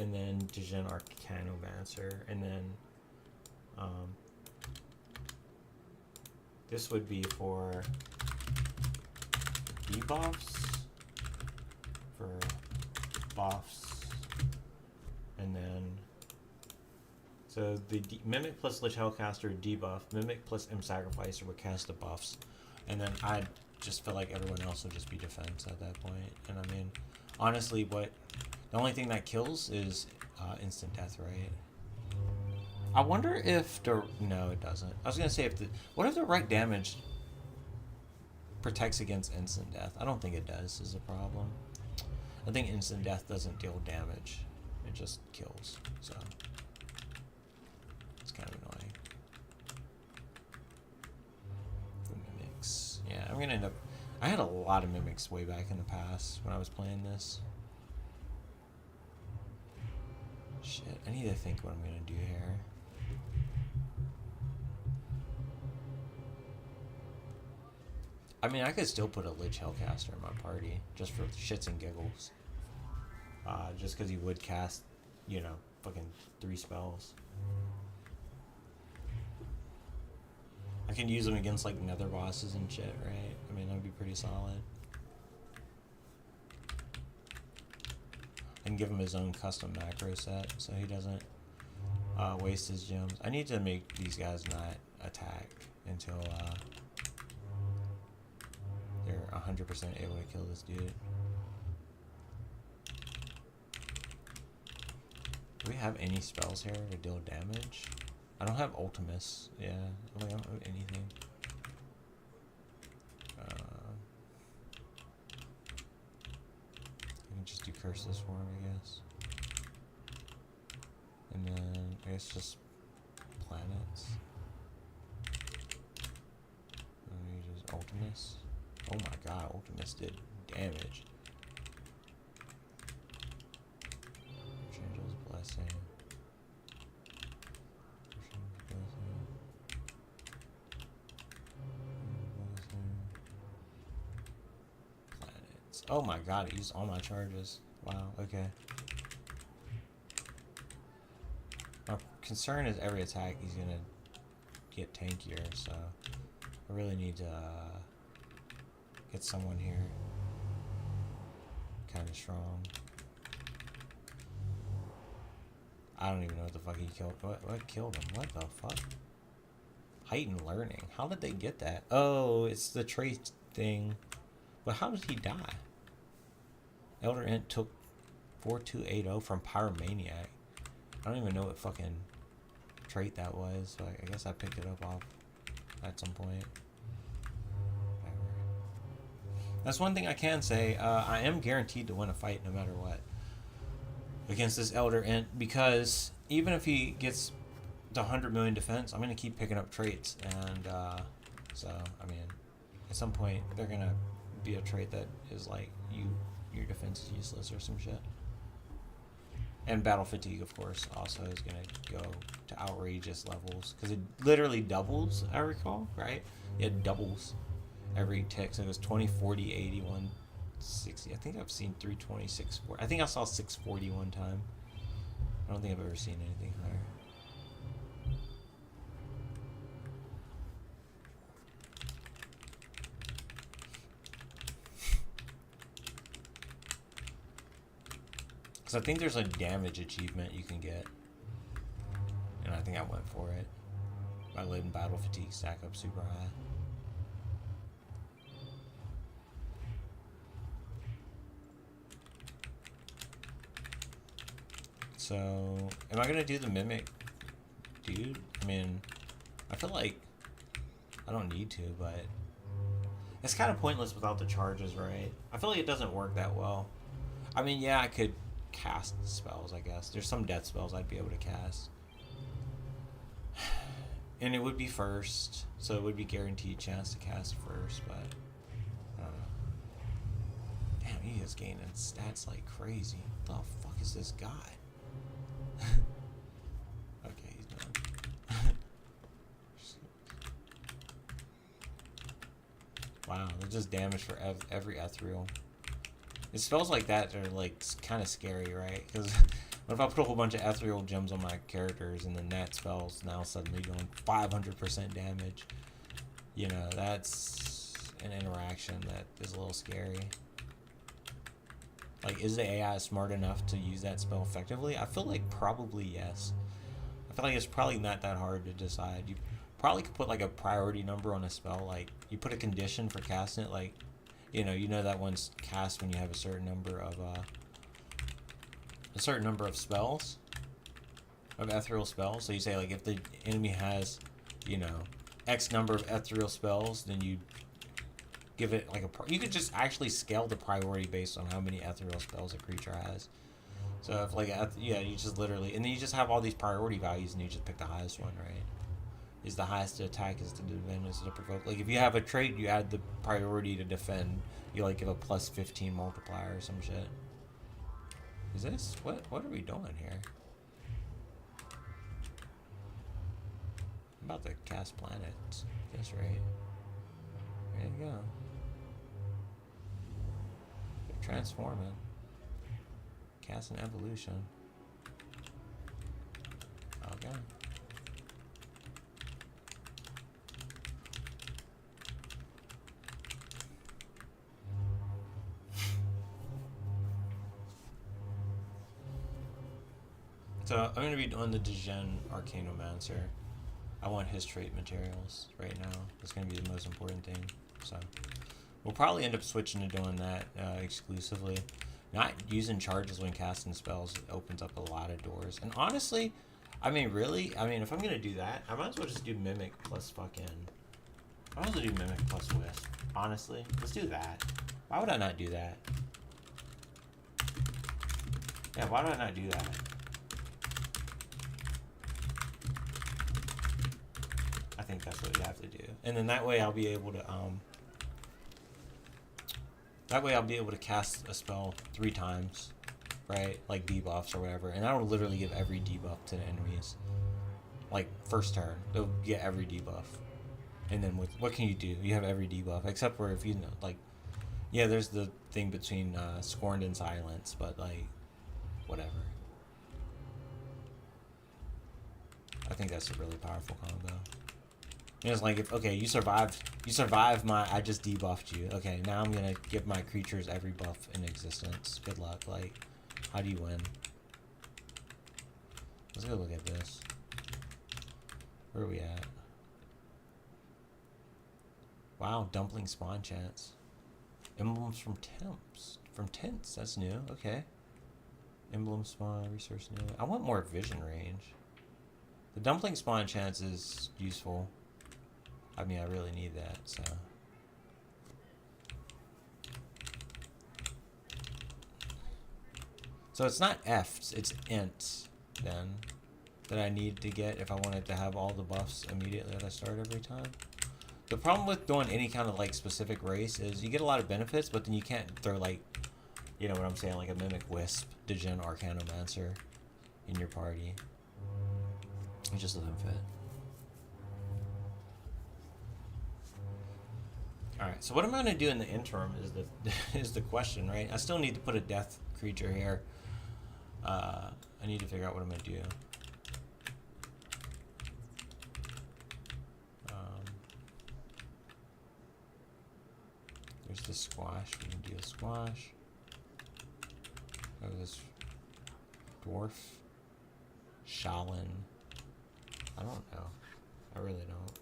And then Djinn Arcanomancer, and then this would be for debuffs, for buffs, and then so the Mimic plus Lich Hellcaster debuff, Mimic plus Imp Sacrificer would cast the buffs, and then I'd just feel like everyone else would just be defense at that point. And I mean, honestly, the only thing that kills is instant death, right? I wonder if no, it doesn't. I was gonna say what if the right damage protects against instant death? I don't think it does. Is the problem? I think instant death doesn't deal damage; it just kills. So it's kind of annoying. The mimics, yeah. I'm gonna end up. I had a lot of mimics way back in the past when I was playing this. Shit, I need to think what I'm gonna do here. I mean, I could still put a Lich Hellcaster in my party, just for shits and giggles. Just because he would cast, you know, fucking 3 spells. I can use them against, like, nether bosses and shit, right? I mean, that would be pretty solid. And give him his own custom macro set so he doesn't waste his gems. I need to make these guys not attack until they're 100% able to kill this dude. Do we have any spells here to deal damage? I don't have Ultimus. Yeah, I don't have anything. Just do curses for him, I guess. And then I guess just planets. And we use Ultimus. Oh my god, Ultimus did damage. Angel's Blessing. Oh my god, it used all my charges. Wow, okay. My concern is every attack he's gonna get tankier, so I really need to get someone here kind of strong. I don't even know what the fuck he killed. What killed him? What the fuck? Heightened learning. How did they get that? Oh, it's the trait thing. But how did he die? Elder Int took 4280 from Pyromaniac. I don't even know what fucking trait that was, so I guess I picked it up off at some point. Whatever. That's one thing I can say. I am guaranteed to win a fight no matter what against this Elder Int, because even if he gets the 100 million defense, I'm going to keep picking up traits. And so, I mean, at some point, they're going to be a trait that is like, your defense is useless or some shit. And battle fatigue, of course, also is going to go to outrageous levels. Because it literally doubles, I recall, right? It doubles every tick. So it goes 20, 40, 80, 160. I think I've seen 320, 640. I think I saw 640 one time. I don't think I've ever seen anything higher. Because I think there's a damage achievement you can get. And I think I went for it. By letting battle fatigue stack up super high. So, am I going to do the mimic? Dude, I mean, I feel like I don't need to, but it's kind of pointless without the charges, right? I feel like it doesn't work that well. I mean, yeah, I could cast spells, I guess. There's some death spells I'd be able to cast. And it would be first, so it would be guaranteed chance to cast first, but I don't know. Damn, he is gaining stats like crazy. What the fuck is this guy? Okay, he's done. Wow, they're just damage for every ethereal. It spells like that are like kind of scary, right? Because what if I put a whole bunch of ethereal gems on my characters and then that spell's now suddenly going 500% damage? You know, that's an interaction that is a little scary. Like, is the AI smart enough to use that spell effectively? I feel like probably yes. I feel like it's probably not that hard to decide. You probably could put like a priority number on a spell. Like, you put a condition for casting it, like, you know that one's cast when you have a certain number of spells, of ethereal spells. So you say, like, if the enemy has, you know, X number of ethereal spells, then you give it like you could just actually scale the priority based on how many ethereal spells a creature has. So if like, yeah, you just literally, and then you just have all these priority values and you just pick the highest one, right? Is the highest to attack, is to defend, is to provoke. Like, if you have a trait, you add the priority to defend. You like give a plus 15 multiplier or some shit. Is this what are we doing here? I'm about to cast planets. That's right. There you go. They're transforming. Cast an evolution. Okay. So I'm going to be doing the Degen Arcanomancer. I want his trait materials right now. That's going to be the most important thing. So we'll probably end up switching to doing that exclusively. Not using charges when casting spells opens up a lot of doors. And honestly, I mean, really, if I'm going to do that, I might as well just do Mimic plus fucking... I might as well do Mimic plus Wisp. Honestly, let's do that. Why would I not do that? Yeah, why do I not do that? I think that's what you have to do. And then that way I'll be able to cast a spell 3 times, right? Like debuffs or whatever. And that'll literally give every debuff to the enemies. Like, first turn, they'll get every debuff. And then what can you do? You have every debuff, except for if you know, like, yeah, there's the thing between Scorned and Silence, but like, whatever. I think that's a really powerful combo. And it's like, if, okay, you survived my, I just debuffed you. Okay, now I'm gonna give my creatures every buff in existence. Good luck. Like, how do you win? Let's go look at this. Where are we at? Wow, dumpling spawn chance. Emblems from tents. That's new. Okay. Emblem spawn, resource new. I want more vision range. The dumpling spawn chance is useful. I mean, I really need that, so. So it's not F's, it's Int's, then, that I need to get if I wanted to have all the buffs immediately at the start every time. The problem with doing any kind of, like, specific race is you get a lot of benefits, but then you can't throw, like, you know what I'm saying, like a Mimic Wisp, Degen Arcanomancer, in your party. It just doesn't fit. Alright, so what am I going to do in the interim is the is the question, right? I still need to put a death creature here. I need to figure out what I'm going to do. There's the squash. We can do a squash. Oh, this dwarf. Shalin. I don't know. I really don't.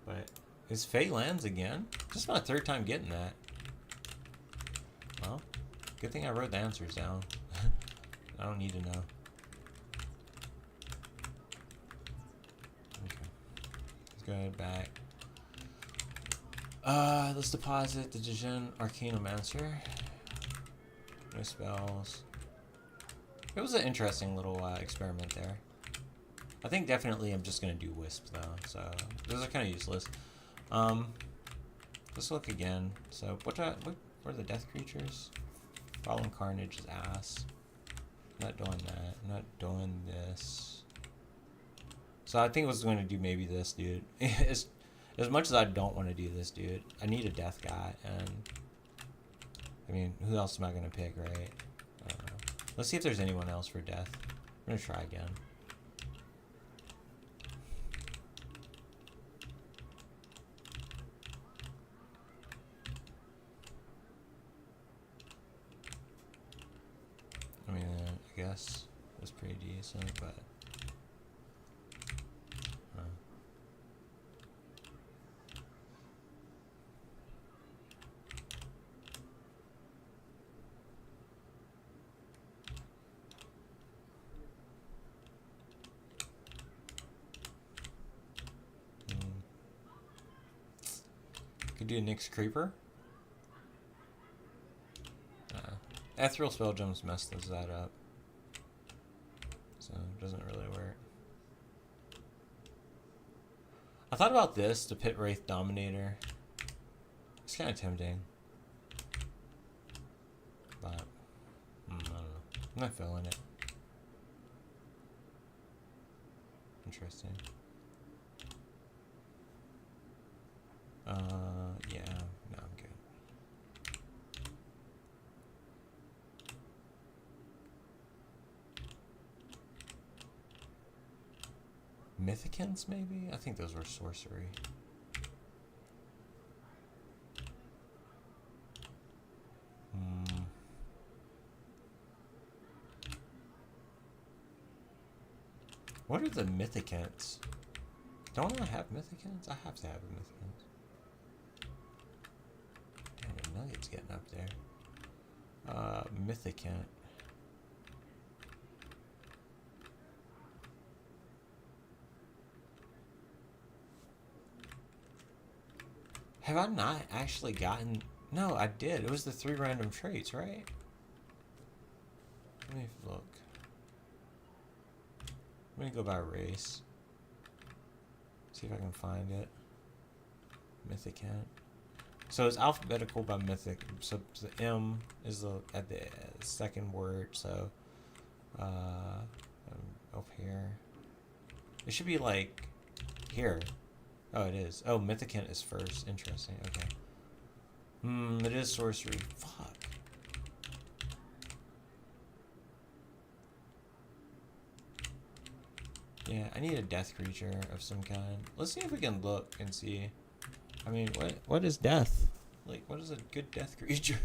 But is Fae lands again? This is my third time getting that. Well, good thing I wrote the answers down. I don't need to know. Okay. Let's go ahead back. Let's deposit the Djinn Arcanomancer. No spells. It was an interesting little experiment there. I think definitely I'm just gonna do Wisp though, so those are kind of useless. Let's look again. So what are the death creatures? Fallen Carnage is ass. Not doing that. Not doing this. So I think I was going to do maybe this, dude. As much as I don't want to do this, dude, I need a death guy, and I mean, who else am I gonna pick, right? I don't know. Let's see if there's anyone else for death. I'm gonna try again. I mean, I guess it was pretty decent, but. Could do a Nyx Creeper. Ethereal Spell Gems messed that up. So it doesn't really work. I thought about this, the Pit Wraith Dominator. It's kind of tempting. But, I don't know. I'm not feeling it. Interesting. Yeah, no, I'm good. Mythicants, maybe? I think those were sorcery. What are the Mythicants? Don't I have Mythicants? I have to have a Mythicants. Damn, Nugget's getting up there. Mythicant. Have I not actually gotten... No, I did. It was the 3 random traits, right? Let me look. Let me go by race. See if I can find it. Mythicant. So it's alphabetical by mythic. So the M is at the second word. So up here. It should be like here. Oh, it is. Oh, Mythicant is first. Interesting. Okay. It is sorcery. Fuck. Yeah, I need a death creature of some kind. Let's see if we can look and see. I mean, what is death? Like, what is a good death creature?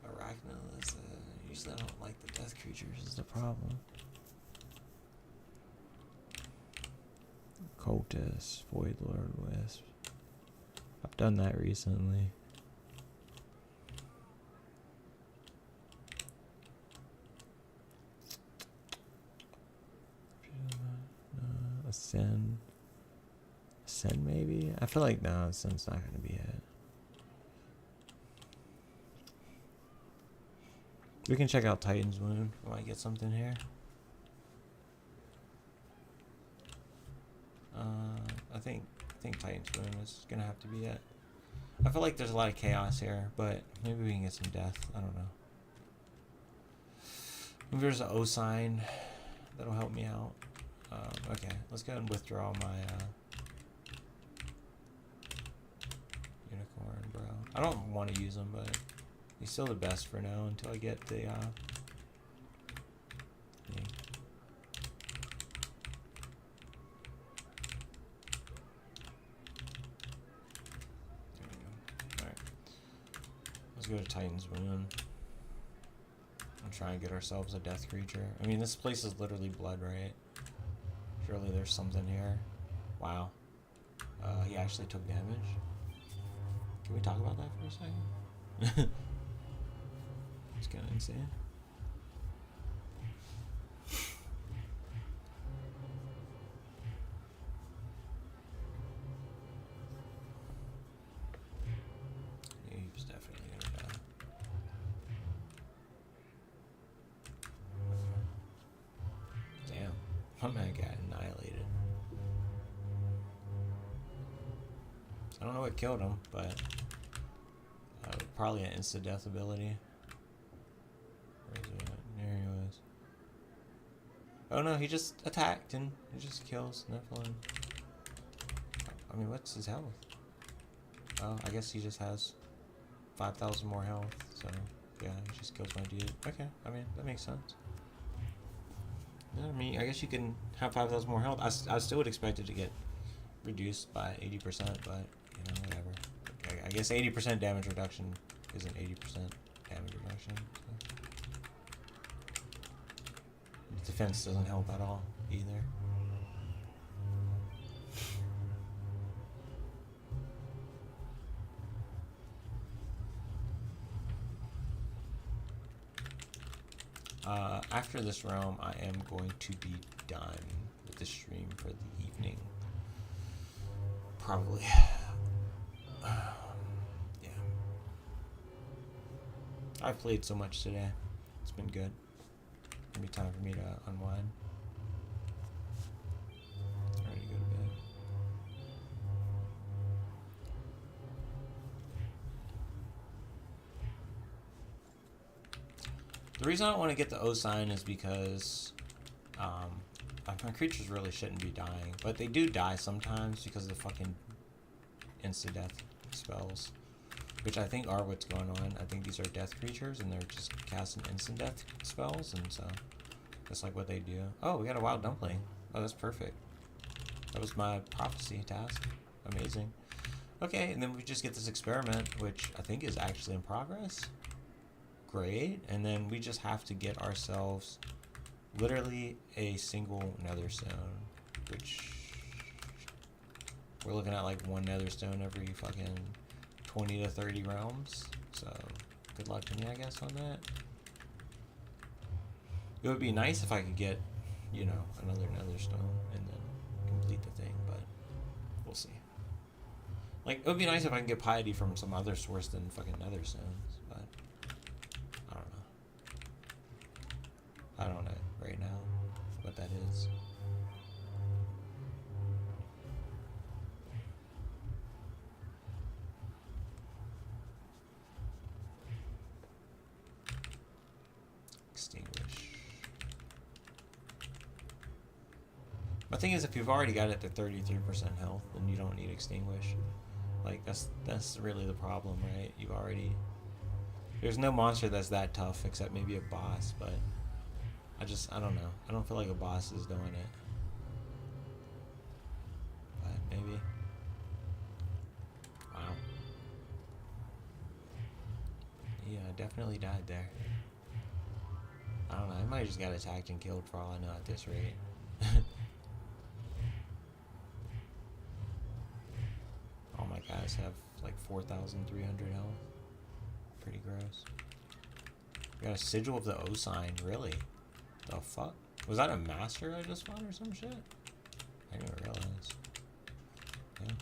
Arachnoid. Usually I don't like the death creatures is the problem. Cultist, Void Lord Wisp. I've done that recently. Ascend. Ascend maybe? I feel like no, Ascend's not gonna be it. We can check out Titan's Wound. We might get something here. I think Titan's Wound is gonna have to be it. I feel like there's a lot of chaos here, but maybe we can get some death. I don't Maybe there's an O sign that'll help me out. Okay, let's go ahead and withdraw my unicorn, bro. I don't want to use him, but he's still the best for now until I get the thing. There we go. Alright. Let's go to Titan's Moon. And try and get ourselves a death creature. I mean, this place is literally blood, right? Surely there's something here. Wow. He actually took damage. Can we talk about that for a second? It's kind of insane. He's definitely gonna die. Damn. My man got annihilated. I don't know what killed him, but probably an instant death ability. Where is he at? There he was. Oh no, he just attacked and he just kills Nephilim. I mean, what's his health? Oh, I guess he just has 5,000 more health, so yeah, he just kills my dude. Okay, I mean, that makes sense. Yeah, I mean, I guess you can have 5,000 more health. I still would expect it to get reduced by 80%, but, you know, whatever. I guess 80% damage reduction isn't 80% damage reduction. So. Defense doesn't help at all, either. After this realm, I am going to be done with the stream for the evening. Probably. Yeah. I've played so much today. It's been good. It'll be time for me to unwind. Ready to go to bed. The reason I don't want to get the O sign is because my creatures really shouldn't be dying, but they do die sometimes because of the fucking insta-death spells, which I think are what's going on. I think these are death creatures and they're just casting instant death spells, and so that's like what they do. Oh, we got a wild dumpling. Oh, that's perfect. That was my prophecy task. Amazing. Okay, and then we just get this experiment, which I think is actually in progress. Great. And then we just have to get ourselves literally a single nether stone, which we're looking at like one nether stone every fucking 20 to 30 realms. So good luck to me, I guess, on that. It would be nice if I could get, you know, another nether stone and then complete the thing, but we'll see. Like, it would be nice if I can get piety from some other source than fucking nether stones, but I don't know. I don't know right now what that is. Extinguish. My thing is, if you've already got it to 33% health, then you don't need extinguish. Like, that's really the problem, right? You've already... There's no monster that's that tough except maybe a boss, but I don't know. I don't feel like a boss is doing it. But maybe. Wow. Yeah, I definitely died there. I don't know. I might have just got attacked and killed for all I know at this rate. All my guys have like 4,300 health. Pretty gross. We got a sigil of the O sign. Really? The fuck? Was that a master I just found or some shit? I didn't even realize. Yeah.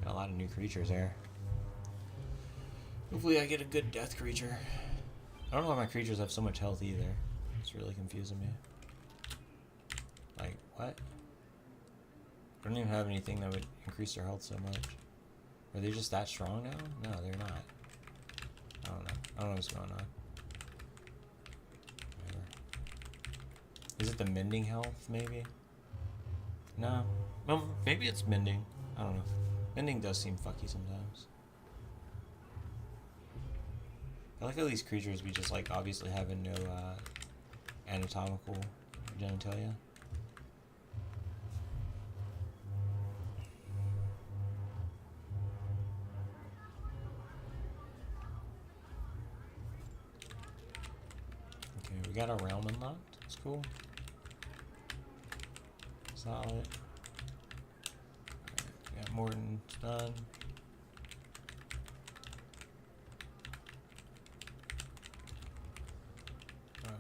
Got a lot of new creatures there. Hopefully I get a good death creature. I don't know why my creatures have so much health either. It's really confusing me. Like, what? I don't even have anything that would increase their health so much. Are they just that strong now? No, they're not. I don't know. I don't know what's going on. Whatever. Is it the mending health, maybe? No. Well, maybe it's mending. I don't know. Mending does seem fucky sometimes. I like how these creatures we just like obviously having no anatomical genitalia. Okay, we got our realm unlocked. That's cool. Solid. Alright, we got Morton's done. Okay.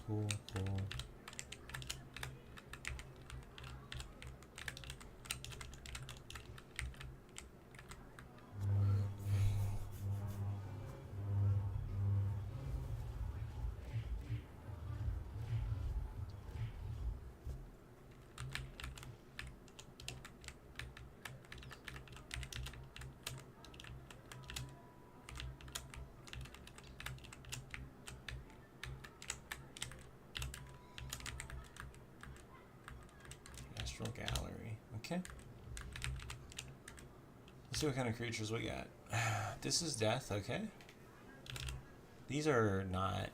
Cool, cool. Astral Gallery. Okay. Let's see what kind of creatures we got. This is death, okay. These are not...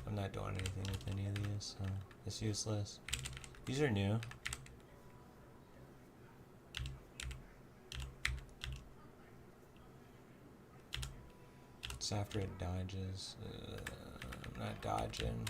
I'm not doing anything with any of these, so it's useless. These are new. It's after it dodges. I'm not dodging.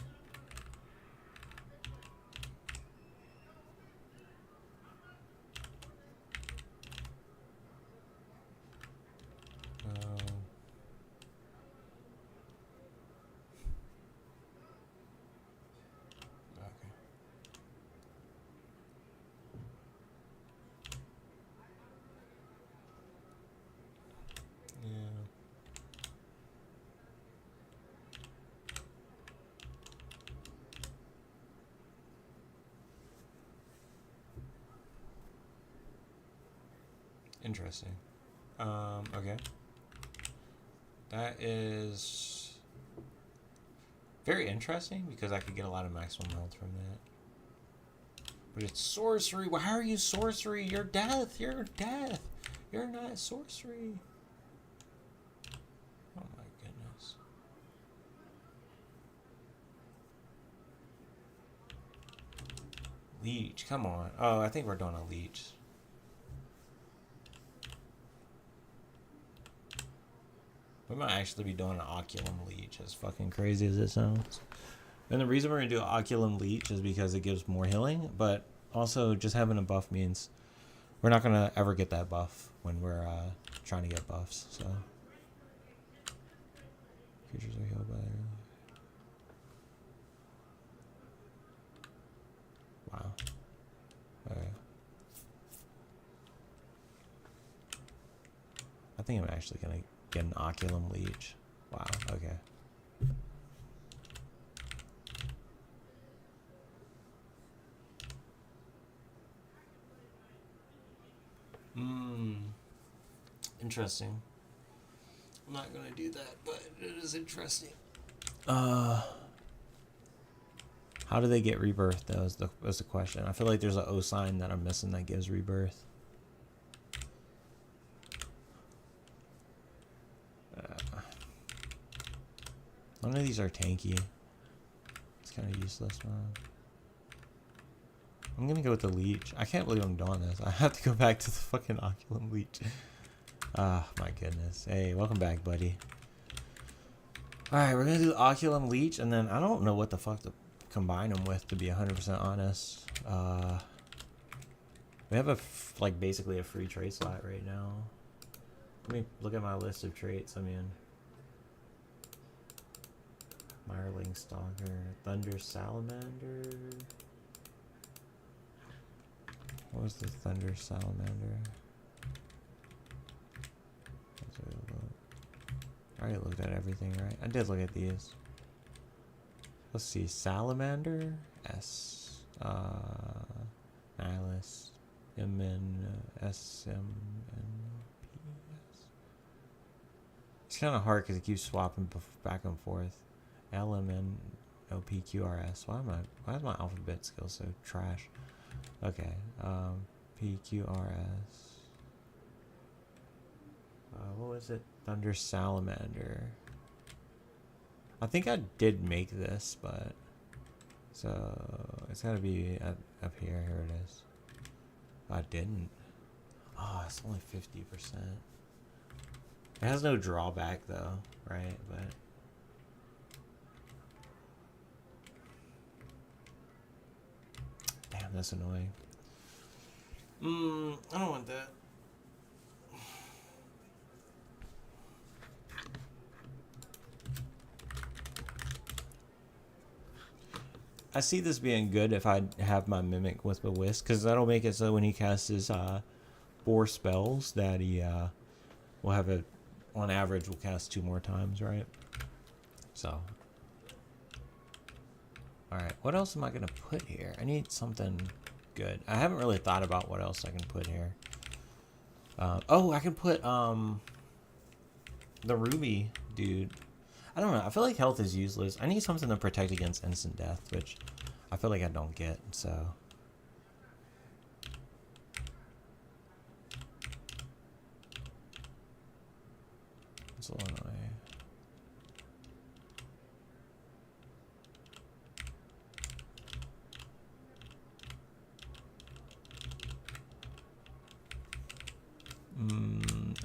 Okay. Yeah. Interesting. Okay. That is very interesting because I could get a lot of maximum health from that. But it's sorcery. Why are you sorcery? You're death. You're death. You're not sorcery. Oh my goodness. Leech. Come on. Oh, I think we're doing a leech. We might actually be doing an Oculum Leech, as fucking crazy as it sounds. And the reason we're going to do Oculum Leech is because it gives more healing, but also just having a buff means we're not going to ever get that buff when we're trying to get buffs, so. Creatures are healed by... Wow. Okay. I think I'm actually going to get an Oculum Leech. Wow, okay. Interesting. I'm not gonna do that, but it is interesting. How do they get rebirth though is the question. I feel like there's an O sign that I'm missing that gives rebirth. None of these are tanky. It's kind of useless, man. I'm gonna go with the leech. I can't believe I'm doing this. I have to go back to the fucking Oculum Leech. Ah, my goodness. Hey, welcome back, buddy. Alright, we're gonna do Oculum Leech, and then I don't know what the fuck to combine them with, to be 100% honest. We have like basically a free trait slot right now. Let me look at my list of traits. I mean, Mirling Stalker, Thunder Salamander. What was the Thunder Salamander? I already looked at everything, right? I did look at these. Let's see, Salamander, S, Nihilus, M, N, S, M, N, It's kind of hard because it keeps swapping back and forth. LMNOPQRS. Why is my alphabet skill so trash? Okay. PQRS. What was it? Thunder Salamander. I think I did make this, but so it's gotta be up here. Here it is. I didn't. Oh, it's only 50%. It has no drawback though, right? But damn, that's annoying. I don't want that. I see this being good if I have my Mimic with the Whisk, because that'll make it so when he casts his 4 spells that he will have it, on average, will cast 2 more times, right? So. Alright, what else am I going to put here? I need something good. I haven't really thought about what else I can put here. Oh, I can put the Ruby dude. I don't know. I feel like health is useless. I need something to protect against instant death, which I feel like I don't get, so. It's a little annoying.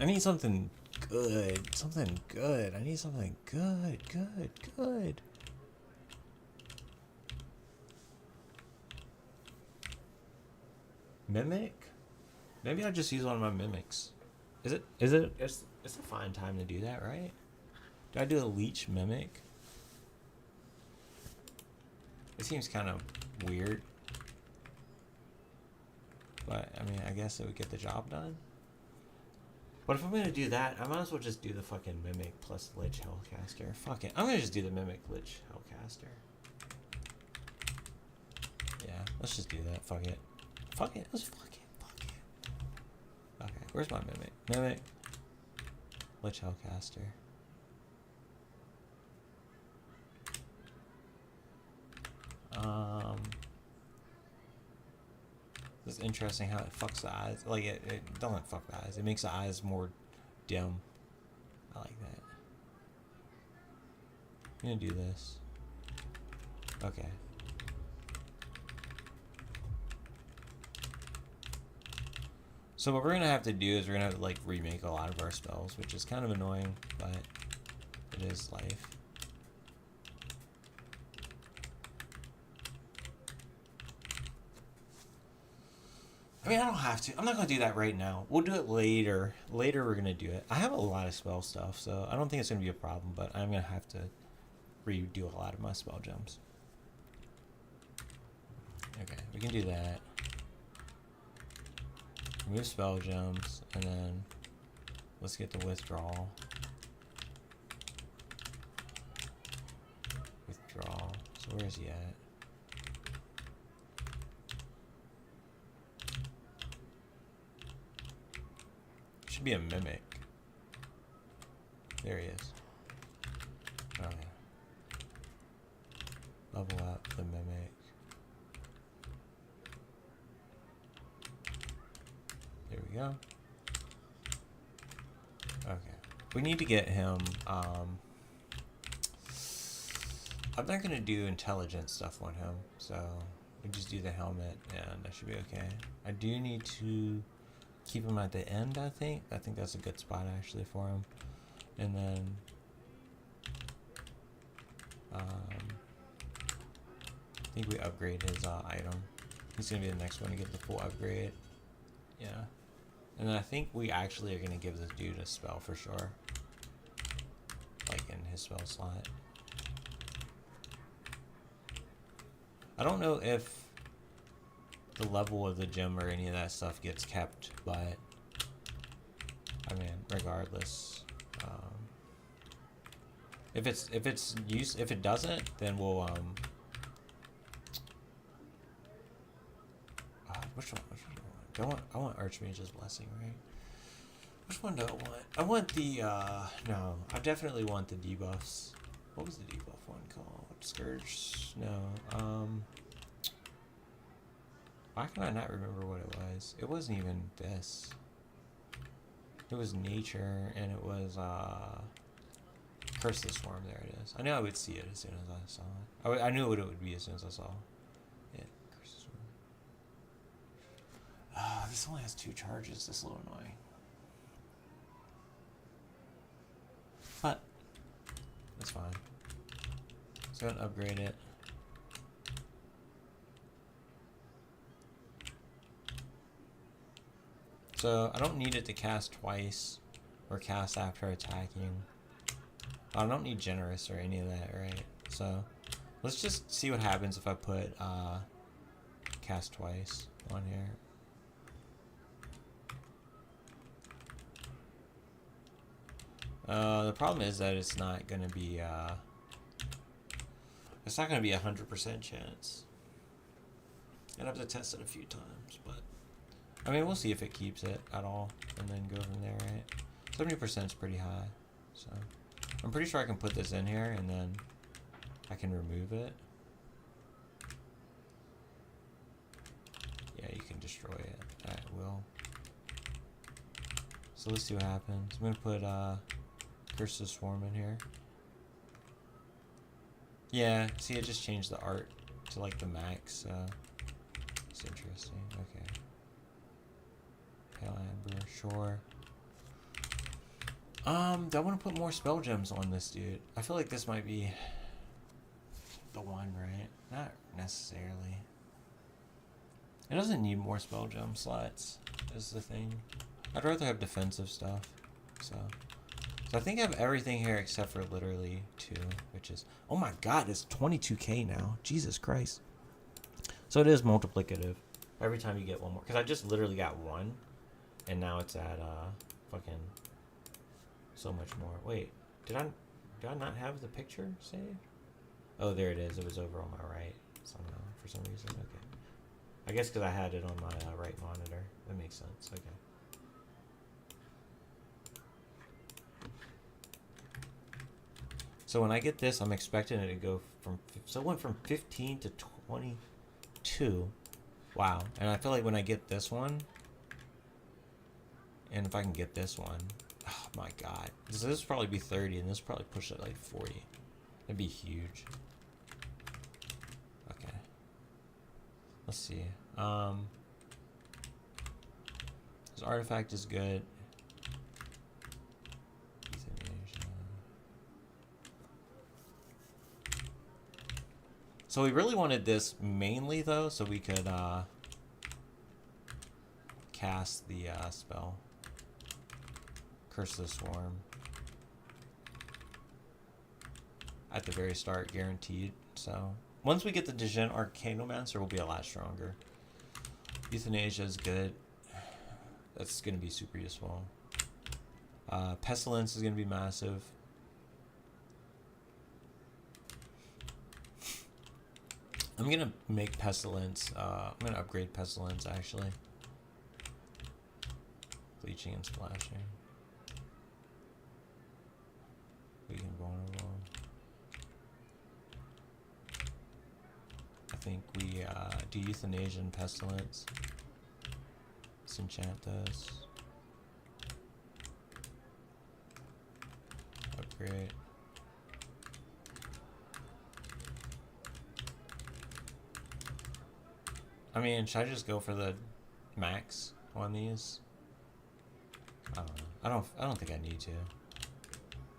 I need something good. Something good. I need something good. Mimic? Maybe I'll just use one of my mimics. It's a fine time to do that, right? Do I do a leech mimic? It seems kind of weird. But, I mean, I guess it would get the job done. But if I'm going to do that, I might as well just do the fucking Mimic plus Lich Hellcaster. Fuck it. I'm going to just do the Mimic Lich Hellcaster. Yeah, let's just do that. Fuck it. Fuck it. Let's fuck it. Okay, where's my Mimic? Mimic. Lich Hellcaster. It's interesting how it fucks the eyes. Like, it doesn't fuck the eyes. It makes the eyes more dim. I like that. I'm gonna do this. Okay. So what we're gonna have to do is we're gonna have to, like, remake a lot of our spells, which is kind of annoying, but it is life. I mean, I don't have to. I'm not going to do that right now. We'll do it later. Later, we're going to do it. I have a lot of spell stuff, so I don't think it's going to be a problem, but I'm going to have to redo a lot of my spell gems. Okay, we can do that. Remove spell gems, and then let's get the withdrawal. Withdrawal. So where is he at? Should be a Mimic. There he is. Okay. Level up the Mimic. There we go. Okay. We need to get him, I'm not going to do intelligent stuff on him, so we just do the helmet and that should be okay. I do need to keep him at the end, I think. I think that's a good spot actually for him. And then I think we upgrade his item. He's gonna be the next one to get the full upgrade. Yeah. And then I think we actually are gonna give this dude a spell for sure. Like in his spell slot. I don't know if the level of the gem or any of that stuff gets kept, but I mean, regardless, if it doesn't, then we'll which one do I want? I want Archmage's Blessing, right? Which one do I want? I want the, no. I definitely want the debuffs. What was the debuff one called? Scourge? No. Why can I not remember what it was? It wasn't even this. It was nature, and it was, Curse of the Swarm. There it is. I knew I would see it as soon as I saw it. I knew what it would be as soon as I saw it. Curse of the Swarm. This only has 2 charges. That's a little annoying. But that's fine. So I'm gonna upgrade it. So I don't need it to cast twice or cast after attacking. I don't need generous or any of that, right? So let's just see what happens if I put cast twice on here. The problem is that it's not gonna be a 100% chance. I'd have to test it a few times, but I mean, we'll see if it keeps it at all, and then go from there, right? 70% is pretty high, so I'm pretty sure I can put this in here, and then I can remove it. Yeah, you can destroy it at will. So let's see what happens. I'm gonna put Curse of the Swarm in here. Yeah, see, it just changed the art to like the max. It's interesting. Okay. Pale Amber, sure. Do I want to put more spell gems on this dude? I feel like this might be the one, right? Not necessarily. It doesn't need more spell gem slots, is the thing. I'd rather have defensive stuff. So I think I have everything here except for literally 2, which is, oh my god, it's 22k now. Jesus Christ. So it is multiplicative every time you get one more. Because I just literally got 1, and now it's at fucking so much more. Wait, did I not have the picture saved? Oh, there it is. It was over on my right somehow for some reason. Okay. I guess because I had it on my right monitor. That makes sense. Okay. So when I get this, I'm expecting it to go from, so it went from 15 to 22. Wow. And I feel like when I get this one, and if I can get this one, oh my god. This will probably be 30, and this will probably push it like 40. That'd be huge. Okay. Let's see. This artifact is good. So we really wanted this mainly though, so we could cast the spell. Curse of the Swarm. At the very start, guaranteed. So once we get the Degen Arcanomancer, we'll be a lot stronger. Euthanasia is good. That's gonna be super useful. Pestilence is gonna be massive. I'm gonna make Pestilence, I'm gonna upgrade Pestilence actually. Bleaching and Splashing. Weak and Vulnerable. I think we do Euthanasia and Pestilence. Let's enchant those. Upgrade. I mean, should I just go for the max on these? I don't know. I don't think I need to.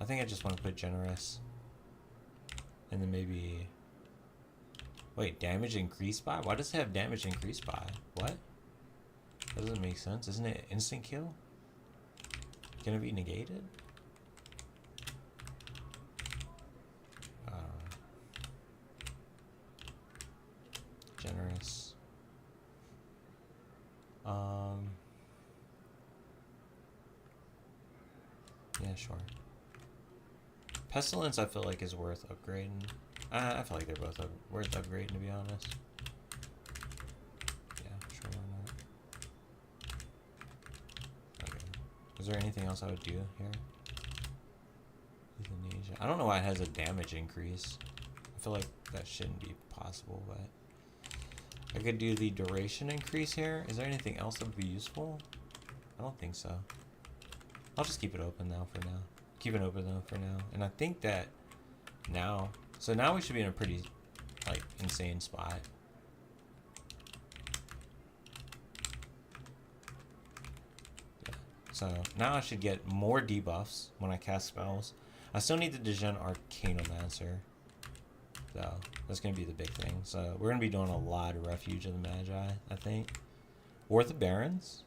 I think I just want to put generous. And then maybe... Wait, damage increased by? Why does it have damage increased by? What? That doesn't make sense. Isn't it instant kill? Can it be negated? Generous. Yeah, sure. Pestilence, I feel like, is worth upgrading. I feel like they're both worth upgrading, to be honest. Yeah, sure, why not? Okay. Is there anything else I would do here? Euthanasia. I don't know why it has a damage increase. I feel like that shouldn't be possible, but I could do the duration increase here. Is there anything else that would be useful? I don't think so. I'll just keep it open now for now. Keep it open though for now. And I think that now, so now we should be in a pretty like insane spot. Yeah. So now I should get more debuffs when I cast spells. I still need the Degen Arcanomancer, though. That's going to be the big thing. So we're going to be doing a lot of Refuge of the Magi, I think. Or the Barons.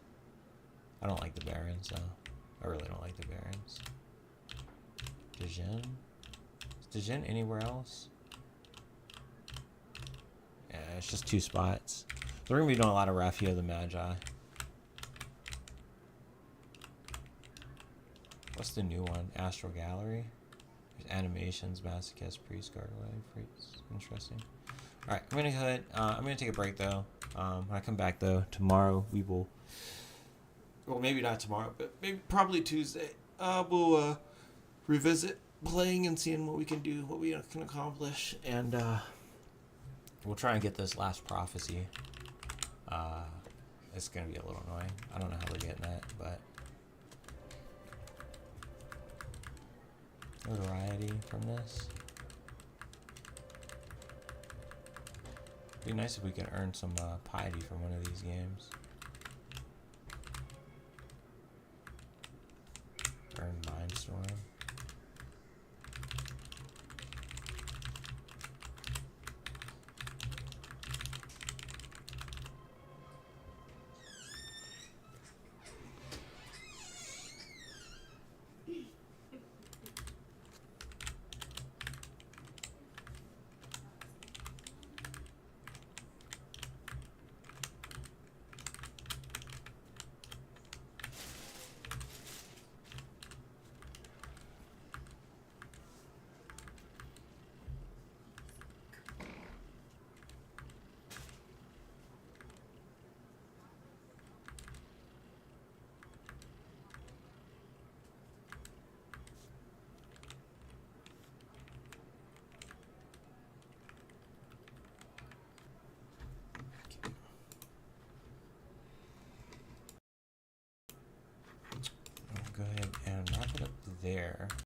I don't like the Barons, though. I really don't like the Barons. Degen? Is Degen anywhere else? Yeah, it's just 2 spots. So we're going to be doing a lot of Refuge of the Magi. What's the new one? Astral Gallery? There's animations, Masochist, Priest, Gargoyle, Priest. Interesting. Alright, I'm going to go ahead. I'm going to take a break, though. When I come back, though, tomorrow we will... Well, maybe not tomorrow, but maybe probably Tuesday. We'll revisit playing and seeing what we can do, what we can accomplish. And we'll try and get this last prophecy. It's going to be a little annoying. I don't know how we're getting that, but... Notoriety from this. It'd be nice if we could earn some piety from one of these games. Earn Mindstorm. Go ahead and wrap it up there.